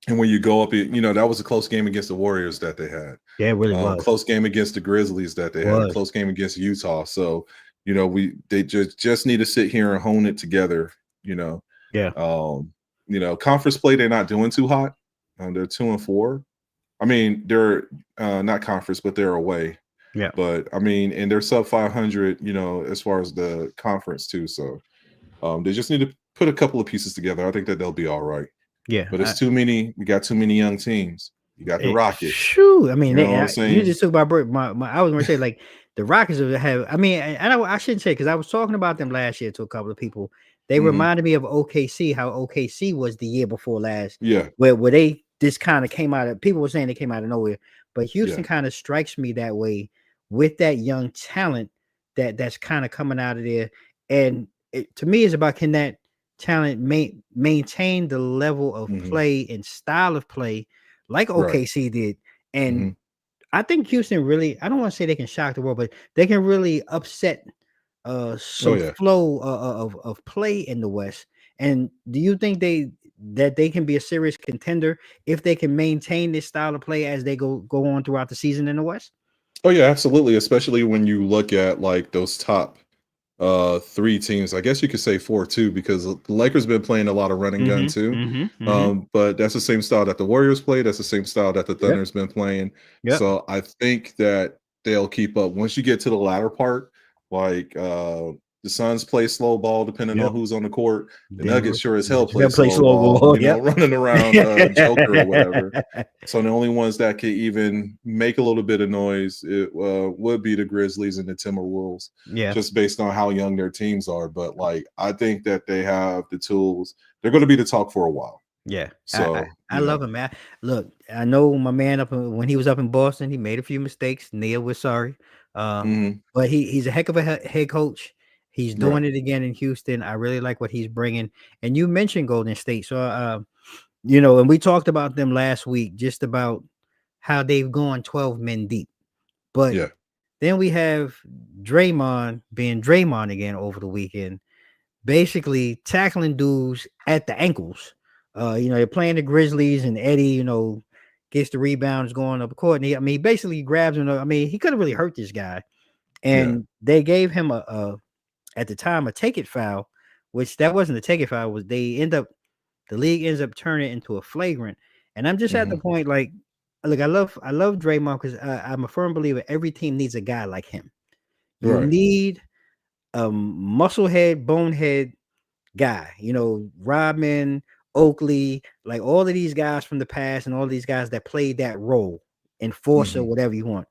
Speaker 2: and when you go up, that was a close game against the Warriors that they had.
Speaker 1: Yeah, it really was.
Speaker 2: Close game against the Grizzlies that they had, a
Speaker 1: Was.
Speaker 2: close game against Utah. So, they just need to sit here and hone it together,
Speaker 1: Yeah.
Speaker 2: Conference play, they're not doing too hot. They're 2-4. I mean, they're not conference, but they're away.
Speaker 1: Yeah.
Speaker 2: But I mean, and they're sub 500, as far as the conference too. So they just need to put a couple of pieces together. I think that they'll be all right.
Speaker 1: Yeah.
Speaker 2: But it's too many. We got too many young teams. You got the Rockets.
Speaker 1: Shoo. I mean,
Speaker 2: You know what I'm saying?
Speaker 1: you just took my break. I was going to say, like, the Rockets have. I mean, and I shouldn't say, because I was talking about them last year to a couple of people. They reminded me of OKC, how OKC was the year before last.
Speaker 2: Yeah.
Speaker 1: Where they just kind of came out of. People were saying they came out of nowhere, but Houston
Speaker 2: Yeah.
Speaker 1: kind of strikes me that way, with that young talent that's kind of coming out of there. And to me, it's about, can that talent maintain the level of play and style of play like OKC did. And I think Houston really, I don't want to say they can shock the world, but they can really upset some flow of play in the West. And do you think that they can be a serious contender if they can maintain this style of play as they go on throughout the season in the West?
Speaker 2: Oh yeah, absolutely. Especially when you look at like those top 3 teams. I guess you could say 4 too, because the Lakers been playing a lot of running gun too. But that's the same style that the Warriors play. That's the same style that the Thunder's been playing.
Speaker 1: Yep.
Speaker 2: So I think that they'll keep up. Once you get to the latter part, like the Suns play slow ball depending on who's on the court. The Nuggets sure as hell play slow ball, running around Joker or whatever. So the only ones that could even make a little bit of noise would be the Grizzlies and the Timberwolves.
Speaker 1: Yeah.
Speaker 2: Just based on how young their teams are. But like, I think that they have the tools. They're going to be the talk for a while.
Speaker 1: Yeah.
Speaker 2: So
Speaker 1: I love him, man. Look, I know my man when he was up in Boston, he made a few mistakes. Neil was sorry. But he's a heck of a head coach. He's doing it again in Houston. I really like what he's bringing. And you mentioned Golden State. So, and we talked about them last week, just about how they've gone 12 men deep. But then we have Draymond being Draymond again over the weekend, basically tackling dudes at the ankles. They're playing the Grizzlies, and Eddie, gets the rebounds going up the court. And he basically grabs him. I mean, he couldn't really hurt this guy. And they gave him at the time, a take it foul, which that wasn't a take it foul. The league ends up turning it into a flagrant. And I'm just at the point, like, look, I love Draymond, because I'm a firm believer every team needs a guy like him. You need a musclehead, bonehead guy. Rodman, Oakley, like all of these guys from the past, and all these guys that played that role, enforcer, whatever you want.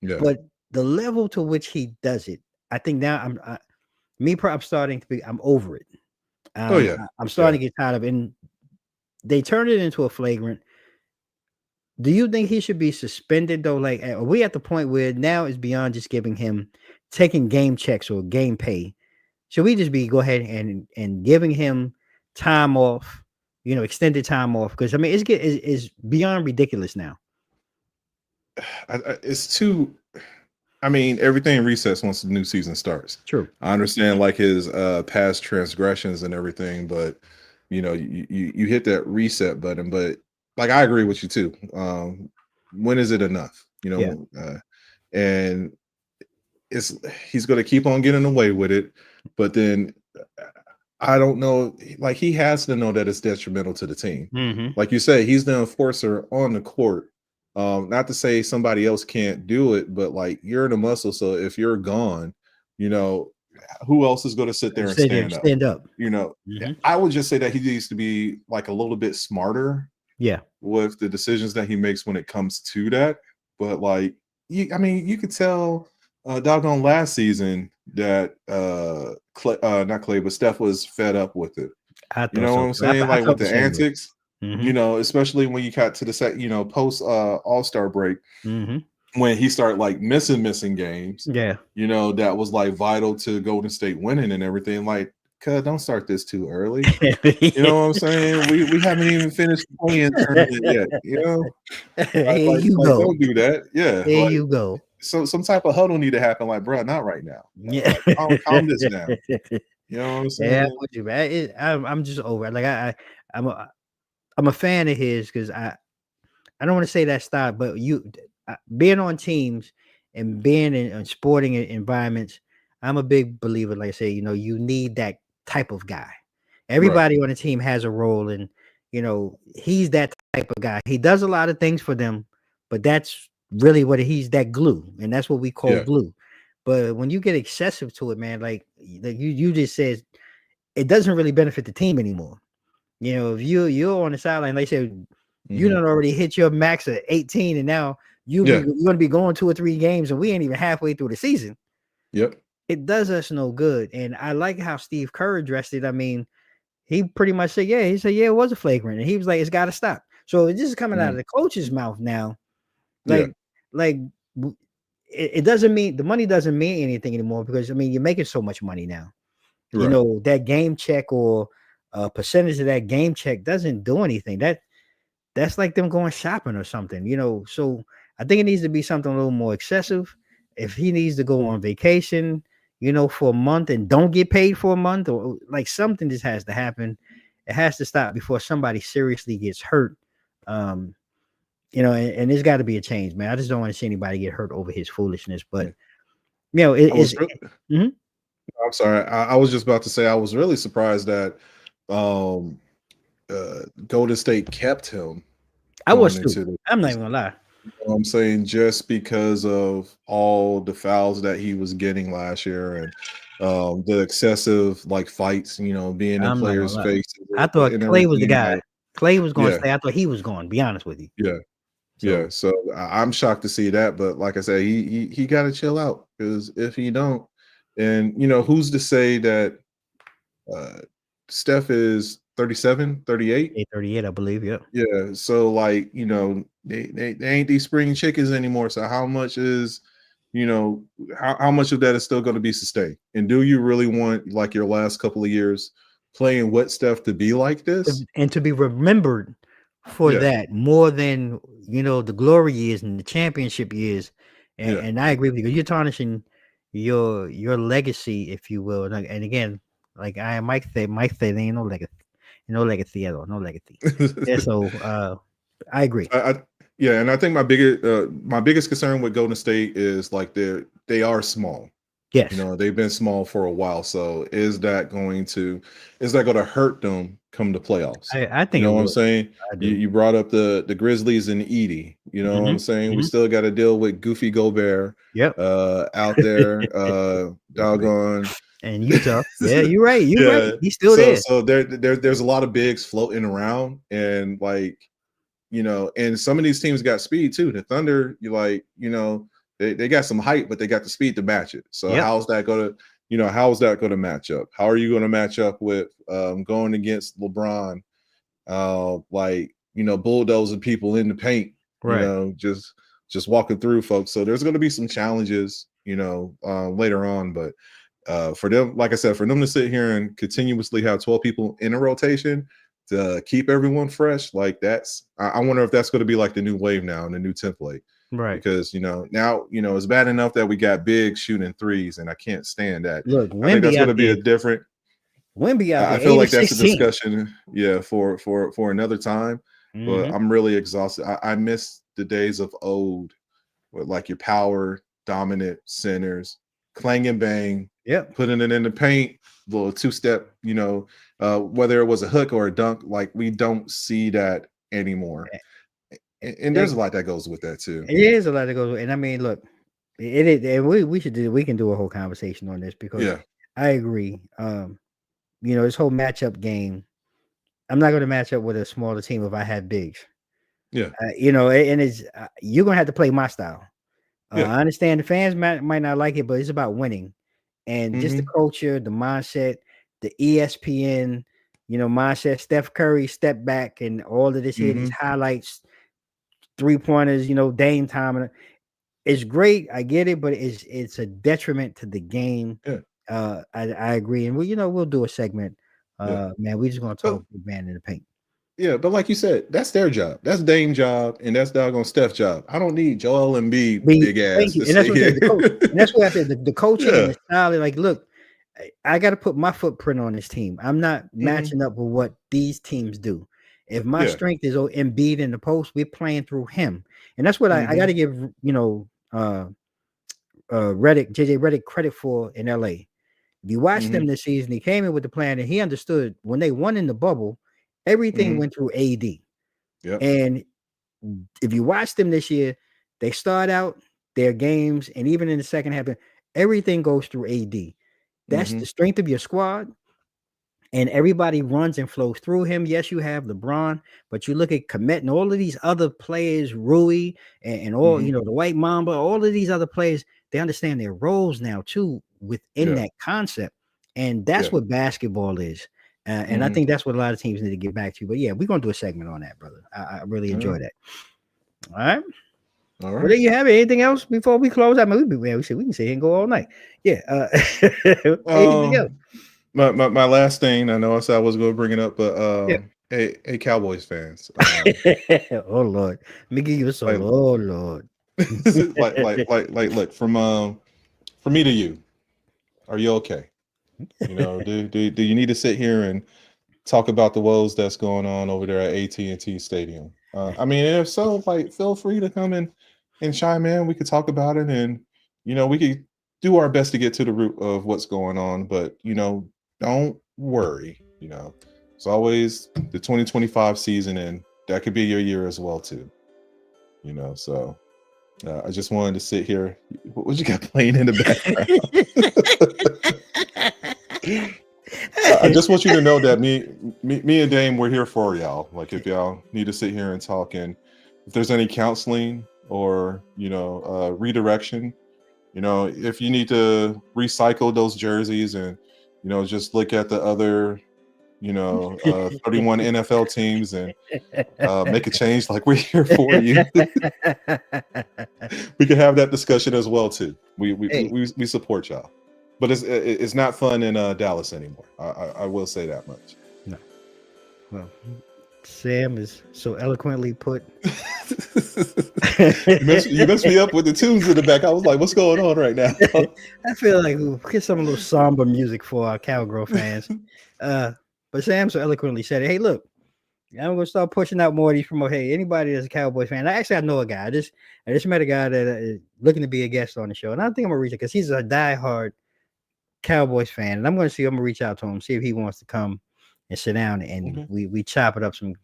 Speaker 1: But the level to which he does it, I think now I'm starting to be, I'm over it. I'm starting to get tired of it. And they turned it into a flagrant. Do you think he should be suspended though? Like, are we at the point where now it's beyond just taking game checks or game pay? Should we just be go ahead and giving him time off, extended time off? Because I mean, it's beyond ridiculous now.
Speaker 2: It's too. I mean, everything resets once the new season starts.
Speaker 1: True.
Speaker 2: I understand like his past transgressions and everything, but you hit that reset button. But like, I agree with you too. When is it enough? And he's going to keep on getting away with it. But then I don't know. Like, he has to know that it's detrimental to the team.
Speaker 1: Mm-hmm.
Speaker 2: Like you say, he's the enforcer on the court. Not to say somebody else can't do it, but like, you're the muscle. So if you're gone, you know, who else is going to sit there and
Speaker 1: Sit there,
Speaker 2: stand up?
Speaker 1: stand up.
Speaker 2: You know,
Speaker 1: Mm-hmm.
Speaker 2: I would just say that he needs to be like a little bit smarter
Speaker 1: Yeah.
Speaker 2: with the decisions that he makes when it comes to that. But like, I mean, you could tell doggone last season that not Clay, but Steph was fed up with it.
Speaker 1: I
Speaker 2: You
Speaker 1: thought
Speaker 2: know what
Speaker 1: so
Speaker 2: I'm
Speaker 1: too.
Speaker 2: saying?
Speaker 1: I
Speaker 2: Like,
Speaker 1: felt
Speaker 2: with
Speaker 1: the
Speaker 2: the
Speaker 1: same way.
Speaker 2: antics,
Speaker 1: Mm-hmm.
Speaker 2: you know, especially when you got to the post All-Star break,
Speaker 1: Mm-hmm.
Speaker 2: when he started like missing games,
Speaker 1: Yeah.
Speaker 2: you know, that was like vital to Golden State winning and everything. Like, cuz, don't start this too early. You know what I'm saying? We haven't even finished playing tournament yet. You know,
Speaker 1: Here you
Speaker 2: like
Speaker 1: go.
Speaker 2: don't do that. Yeah,
Speaker 1: Here
Speaker 2: like,
Speaker 1: you go.
Speaker 2: so some type of huddle need to happen. Like, bro, not right now.
Speaker 1: Yeah.
Speaker 2: Like, calm this down. You know what I'm
Speaker 1: Yeah, I'm
Speaker 2: saying?
Speaker 1: with you, man. I'm just over it. Like I'm a fan of his because I don't want to say that style, but being on teams and being in sporting environments, I'm a big believer. Like I say, you know, you need that type of guy.
Speaker 2: Right.
Speaker 1: Everybody on the team has a role, and you know, he's that type of guy. He does a lot of things for them, but that's really what he's that glue, and that's what we call
Speaker 2: Yeah.
Speaker 1: glue. But when you get excessive to it, man, like you just said, it doesn't really benefit the team anymore. You know, if you're on the sideline, like I said, you
Speaker 2: Mhm.
Speaker 1: done already hit your max at 18, and now you're
Speaker 2: Yeah.
Speaker 1: going to be going 2 or 3 games, and we ain't even halfway through the season.
Speaker 2: Yep.
Speaker 1: It does us no good. And I like how Steve Kerr addressed it. I mean, he pretty much said, yeah, it was a flagrant, and he was like, it's got to stop. So this is coming out of
Speaker 2: Mhm.
Speaker 1: the coach's mouth now.
Speaker 2: Yeah.
Speaker 1: Like it doesn't mean the money doesn't mean anything anymore because I mean you're making so much money now. You
Speaker 2: Right.
Speaker 1: know that game check or a percentage of that game check doesn't do anything. That's like them going shopping or something, you know. So I think it needs to be something a little more excessive. If he needs to go on vacation, you know, for a month and don't get paid for a month, or like something just has to happen. It has to stop before somebody seriously gets hurt. Um, you know, and there's got to be a change, man. I just don't want to see anybody get hurt over his foolishness. But
Speaker 2: Yeah.
Speaker 1: you know,
Speaker 2: I was.
Speaker 1: Mhm.
Speaker 2: I'm sorry. I was just about to say I was really surprised that um Golden State kept him
Speaker 1: I
Speaker 2: going
Speaker 1: was too.
Speaker 2: into the
Speaker 1: I'm not
Speaker 2: season.
Speaker 1: even gonna lie.
Speaker 2: You know what I'm saying, just because of all the fouls that he was getting last year and the excessive like fights, you know, being in
Speaker 1: I'm not gonna
Speaker 2: players'
Speaker 1: lie.
Speaker 2: faces
Speaker 1: I thought
Speaker 2: and
Speaker 1: Clay was the
Speaker 2: everything.
Speaker 1: guy.
Speaker 2: Like,
Speaker 1: Clay was going to
Speaker 2: yeah,
Speaker 1: stay. I thought he was going. Be honest with you.
Speaker 2: yeah, yeah.
Speaker 1: So
Speaker 2: So I'm shocked to see that, but like I said, he got to chill out because if he don't, and you know, who's to say that uh, Steph is 37, 38?
Speaker 1: 838, I believe. Yeah.
Speaker 2: Yeah, so like, you know, they ain't these spring chickens anymore. So how much is, you know, how much of that is still going to be sustained? And do you really want like your last couple of years playing wet stuff to be like this?
Speaker 1: And to be remembered for
Speaker 2: Yeah,
Speaker 1: that more than you know the glory years and the championship years.
Speaker 2: yeah.
Speaker 1: And I agree with you. You're tarnishing your legacy, if you will. And again, like Mike said, there ain't no legacy at all, no legacy. Yeah. So I agree.
Speaker 2: I yeah, and I think my biggest concern with Golden State is like they are small. You
Speaker 1: Yes,
Speaker 2: know, they've been small for a while. So is that going to hurt them come the playoffs?
Speaker 1: I
Speaker 2: You
Speaker 1: think it
Speaker 2: know what I'm
Speaker 1: would.
Speaker 2: saying?
Speaker 1: I
Speaker 2: You
Speaker 1: do.
Speaker 2: you brought up the Grizzlies and Edie. You know what
Speaker 1: Hmm.
Speaker 2: I'm saying? We
Speaker 1: Hmm.
Speaker 2: still got to deal with Goofy Gobert
Speaker 1: Yep.
Speaker 2: out there, doggone.
Speaker 1: And Utah. Yeah, you're right. You're right.
Speaker 2: Yeah.
Speaker 1: He's still
Speaker 2: So
Speaker 1: there.
Speaker 2: so there's a lot of bigs floating around and like, you know, and some of these teams got speed too. The Thunder, you like, you know, they got some height, but they got the speed to match it. So
Speaker 1: Yep.
Speaker 2: how's that going to, you know, how is that going to match up? How are you going to match up with going against LeBron, like, you know, bulldozing people in the paint, you
Speaker 1: Right.
Speaker 2: know, just walking through folks. So there's going to be some challenges, you know, later on, but for them, like I said, for them to sit here and continuously have 12 people in a rotation to keep everyone fresh, like I wonder if that's going to be like the new wave now and the new template.
Speaker 1: Right.
Speaker 2: Because you know now you know it's bad enough that we got big shooting threes, and I can't stand that.
Speaker 1: Look,
Speaker 2: I think that's
Speaker 1: Wimby
Speaker 2: going
Speaker 1: out
Speaker 2: to be
Speaker 1: there.
Speaker 2: a different.
Speaker 1: Wimby out
Speaker 2: I
Speaker 1: there,
Speaker 2: feel
Speaker 1: 8 of
Speaker 2: like that's a
Speaker 1: 16.
Speaker 2: discussion, yeah, for another time. But
Speaker 1: Hmm.
Speaker 2: I'm really exhausted. I miss the days of old with like your power dominant centers, clang and bang,
Speaker 1: Yep.
Speaker 2: putting it in the paint, little two-step, whether it was a hook or a dunk, like we don't see that anymore. And there's a lot that goes with that too.
Speaker 1: It is a lot that goes with, and I mean, look, it is, and we can do a whole conversation on this because I agree. This whole matchup game, I'm not going to match up with a smaller team if I have bigs.
Speaker 2: Yeah.
Speaker 1: And it's you're going to have to play my style.
Speaker 2: Yeah.
Speaker 1: I understand the fans might not like it, but it's about winning. And just the culture, the mindset, the ESPN, mindset, Steph Curry step back and all of this here, these highlights, 3-pointers, Dame time. It's great. I get it, but it's a detriment to the game.
Speaker 2: Yeah.
Speaker 1: I agree. And we'll do a segment. Man, we're just going to talk big man in the paint.
Speaker 2: Yeah, but like you said, that's their job. That's Dame's job, and that's doggone Steph's job. I don't need Joel Embiid, big ass.
Speaker 1: And that's what I said. And that's what I said. The coaching and the style. Like, look, I got to put my footprint on this team. I'm not matching up with what these teams do. If my strength is Embiid in the post, we're playing through him, and that's what I got to give JJ Redick credit for in LA. If you watch them this season, he came in with the plan, and he understood when they won in the bubble. Everything went through AD.
Speaker 2: Yep.
Speaker 1: And if you watch them this year, they start out their games, and even in the second half, everything goes through AD. That's the strength of your squad. And everybody runs and flows through him. Yes, you have LeBron, but you look at Komet and all of these other players, Rui and all, the White Mamba, all of these other players, they understand their roles now too within that concept. And that's what basketball is. And I think that's what a lot of teams need to get back to. But yeah, we're gonna do a segment on that, brother. I really enjoy that. All right. Well, there you have it. Anything else before we close? I mean, we can sit here and go all night. Yeah. Anything else?
Speaker 2: My last thing, I know I said I was going to bring it up, but hey, Cowboys fans.
Speaker 1: Oh Lord, let me give you a song. Oh Lord.
Speaker 2: Look, from me to you, are you okay? Do you need to sit here and talk about the woes that's going on over there at AT&T Stadium? I mean, if so, feel free to come and chime in. We could talk about it, and we could do our best to get to the root of what's going on. But don't worry. It's always the 2025 season, and that could be your year as well too. So I just wanted to sit here. What you got playing in the background? I just want you to know that me and Dame, we're here for y'all. Like, if y'all need to sit here and talk, and if there's any counseling or redirection, if you need to recycle those jerseys and just look at the other 31 NFL teams and make a change, like, we're here for you. We can have that discussion as well too. We support y'all. But it's not fun in Dallas anymore. I will say that much.
Speaker 1: No. Well, Sam is so eloquently put.
Speaker 2: You messed me up with the tunes in the back. I was like, what's going on right now?
Speaker 1: I feel like we'll get some little somber music for our Cowgirl fans. But Sam so eloquently said, hey, look, I'm going to start pushing out more of these from, hey, anybody that's a Cowboys fan. I know a guy. I just met a guy that is looking to be a guest on the show. And I think I'm going to reach out because he's a diehard Cowboys fan, and I'm going to reach out to him, see if he wants to come and sit down and we chop it up some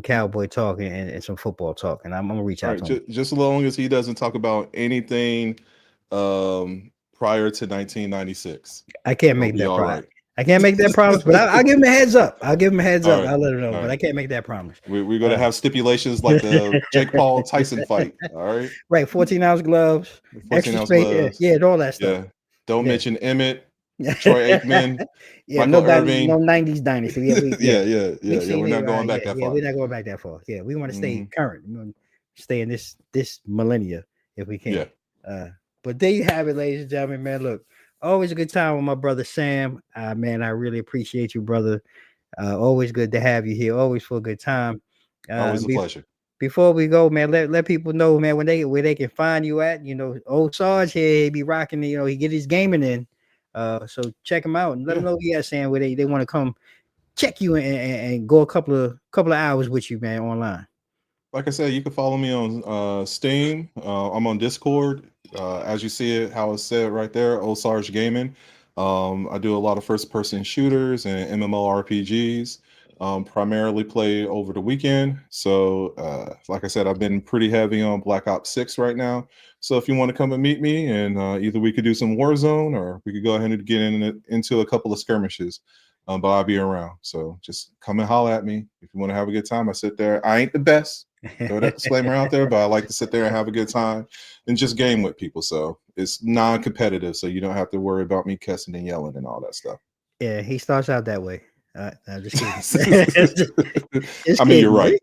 Speaker 1: Cowboy talk and some football talk, and I'm going to reach out to him.
Speaker 2: Just as long as he doesn't talk about anything prior to 1996.
Speaker 1: I can't make that promise. Right. I can't make that promise, but I'll give him a heads up. I'll give him a heads up. Right. I'll let him know, but I can't make that promise.
Speaker 2: We're going to have stipulations like the Jake Paul Tyson fight. All right.
Speaker 1: Right. 14-ounce gloves.
Speaker 2: 14-ounce gloves.
Speaker 1: Yeah, all that stuff.
Speaker 2: Yeah. Don't mention Emmett, Troy Aikman,
Speaker 1: Michael
Speaker 2: Irving.
Speaker 1: No 90s dynasty.
Speaker 2: Yeah. We're not going back that far.
Speaker 1: Yeah, we're not going back that far. Yeah, we want to stay current. We want to stay in this millennia if we can. Yeah. But there you have it, ladies and gentlemen. Man, look, always a good time with my brother Sam. Man, I really appreciate you, brother. Always good to have you here. Always for a good time.
Speaker 2: Always a pleasure.
Speaker 1: Before we go, man, let people know, man, where they can find you at. Old Sarge here, he be rocking. He get his gaming in. So check him out and let them know we got Sam where they want to come check you and go a couple of hours with you, man, online.
Speaker 2: like I said, you can follow me on Steam. I'm on Discord. As you see it, how it's said right there, Osarge Gaming. I do a lot of first-person shooters and MMORPGs. Primarily play over the weekend. So, like I said, I've been pretty heavy on Black Ops 6 right now. So if you want to come and meet me, and either we could do some Warzone or we could go ahead and get into a couple of skirmishes. But I'll be around. So just come and holler at me. If you want to have a good time, I sit there. I ain't the best. Throw that disclaimer out there, but I like to sit there and have a good time and just game with people. So it's non-competitive. So you don't have to worry about me cussing and yelling and all that stuff.
Speaker 1: Yeah, he starts out that way. I'm just kidding.
Speaker 2: I mean, you're right.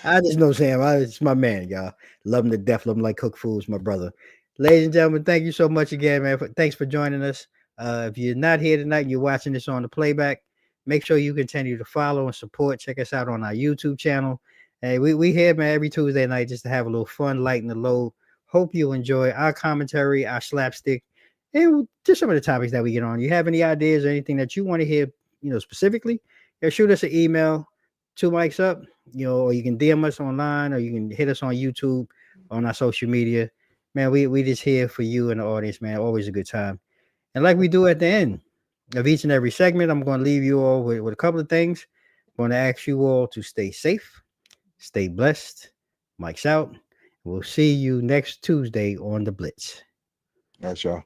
Speaker 1: I just know Sam. It's my man, y'all. Love him to death. Love him like cook foods, my brother. Ladies and gentlemen, thank you so much again, man. Thanks for joining us. If you're not here tonight and you're watching this on the playback, make sure you continue to follow and support. Check us out on our YouTube channel. Hey, we here, man, every Tuesday night just to have a little fun, lighten the load. Hope you enjoy our commentary, our slapstick, and just some of the topics that we get on. You have any ideas or anything that you want to hear, specifically, shoot us an email, 2 mics up, or you can DM us online, or you can hit us on YouTube, on our social media. Man, we just here for you and the audience, man. Always a good time. And like we do at the end of each and every segment, I'm going to leave you all with a couple of things. I'm going to ask you all to stay safe, stay blessed. Mike's out. We'll see you next Tuesday on the Blitz.
Speaker 2: All right, y'all.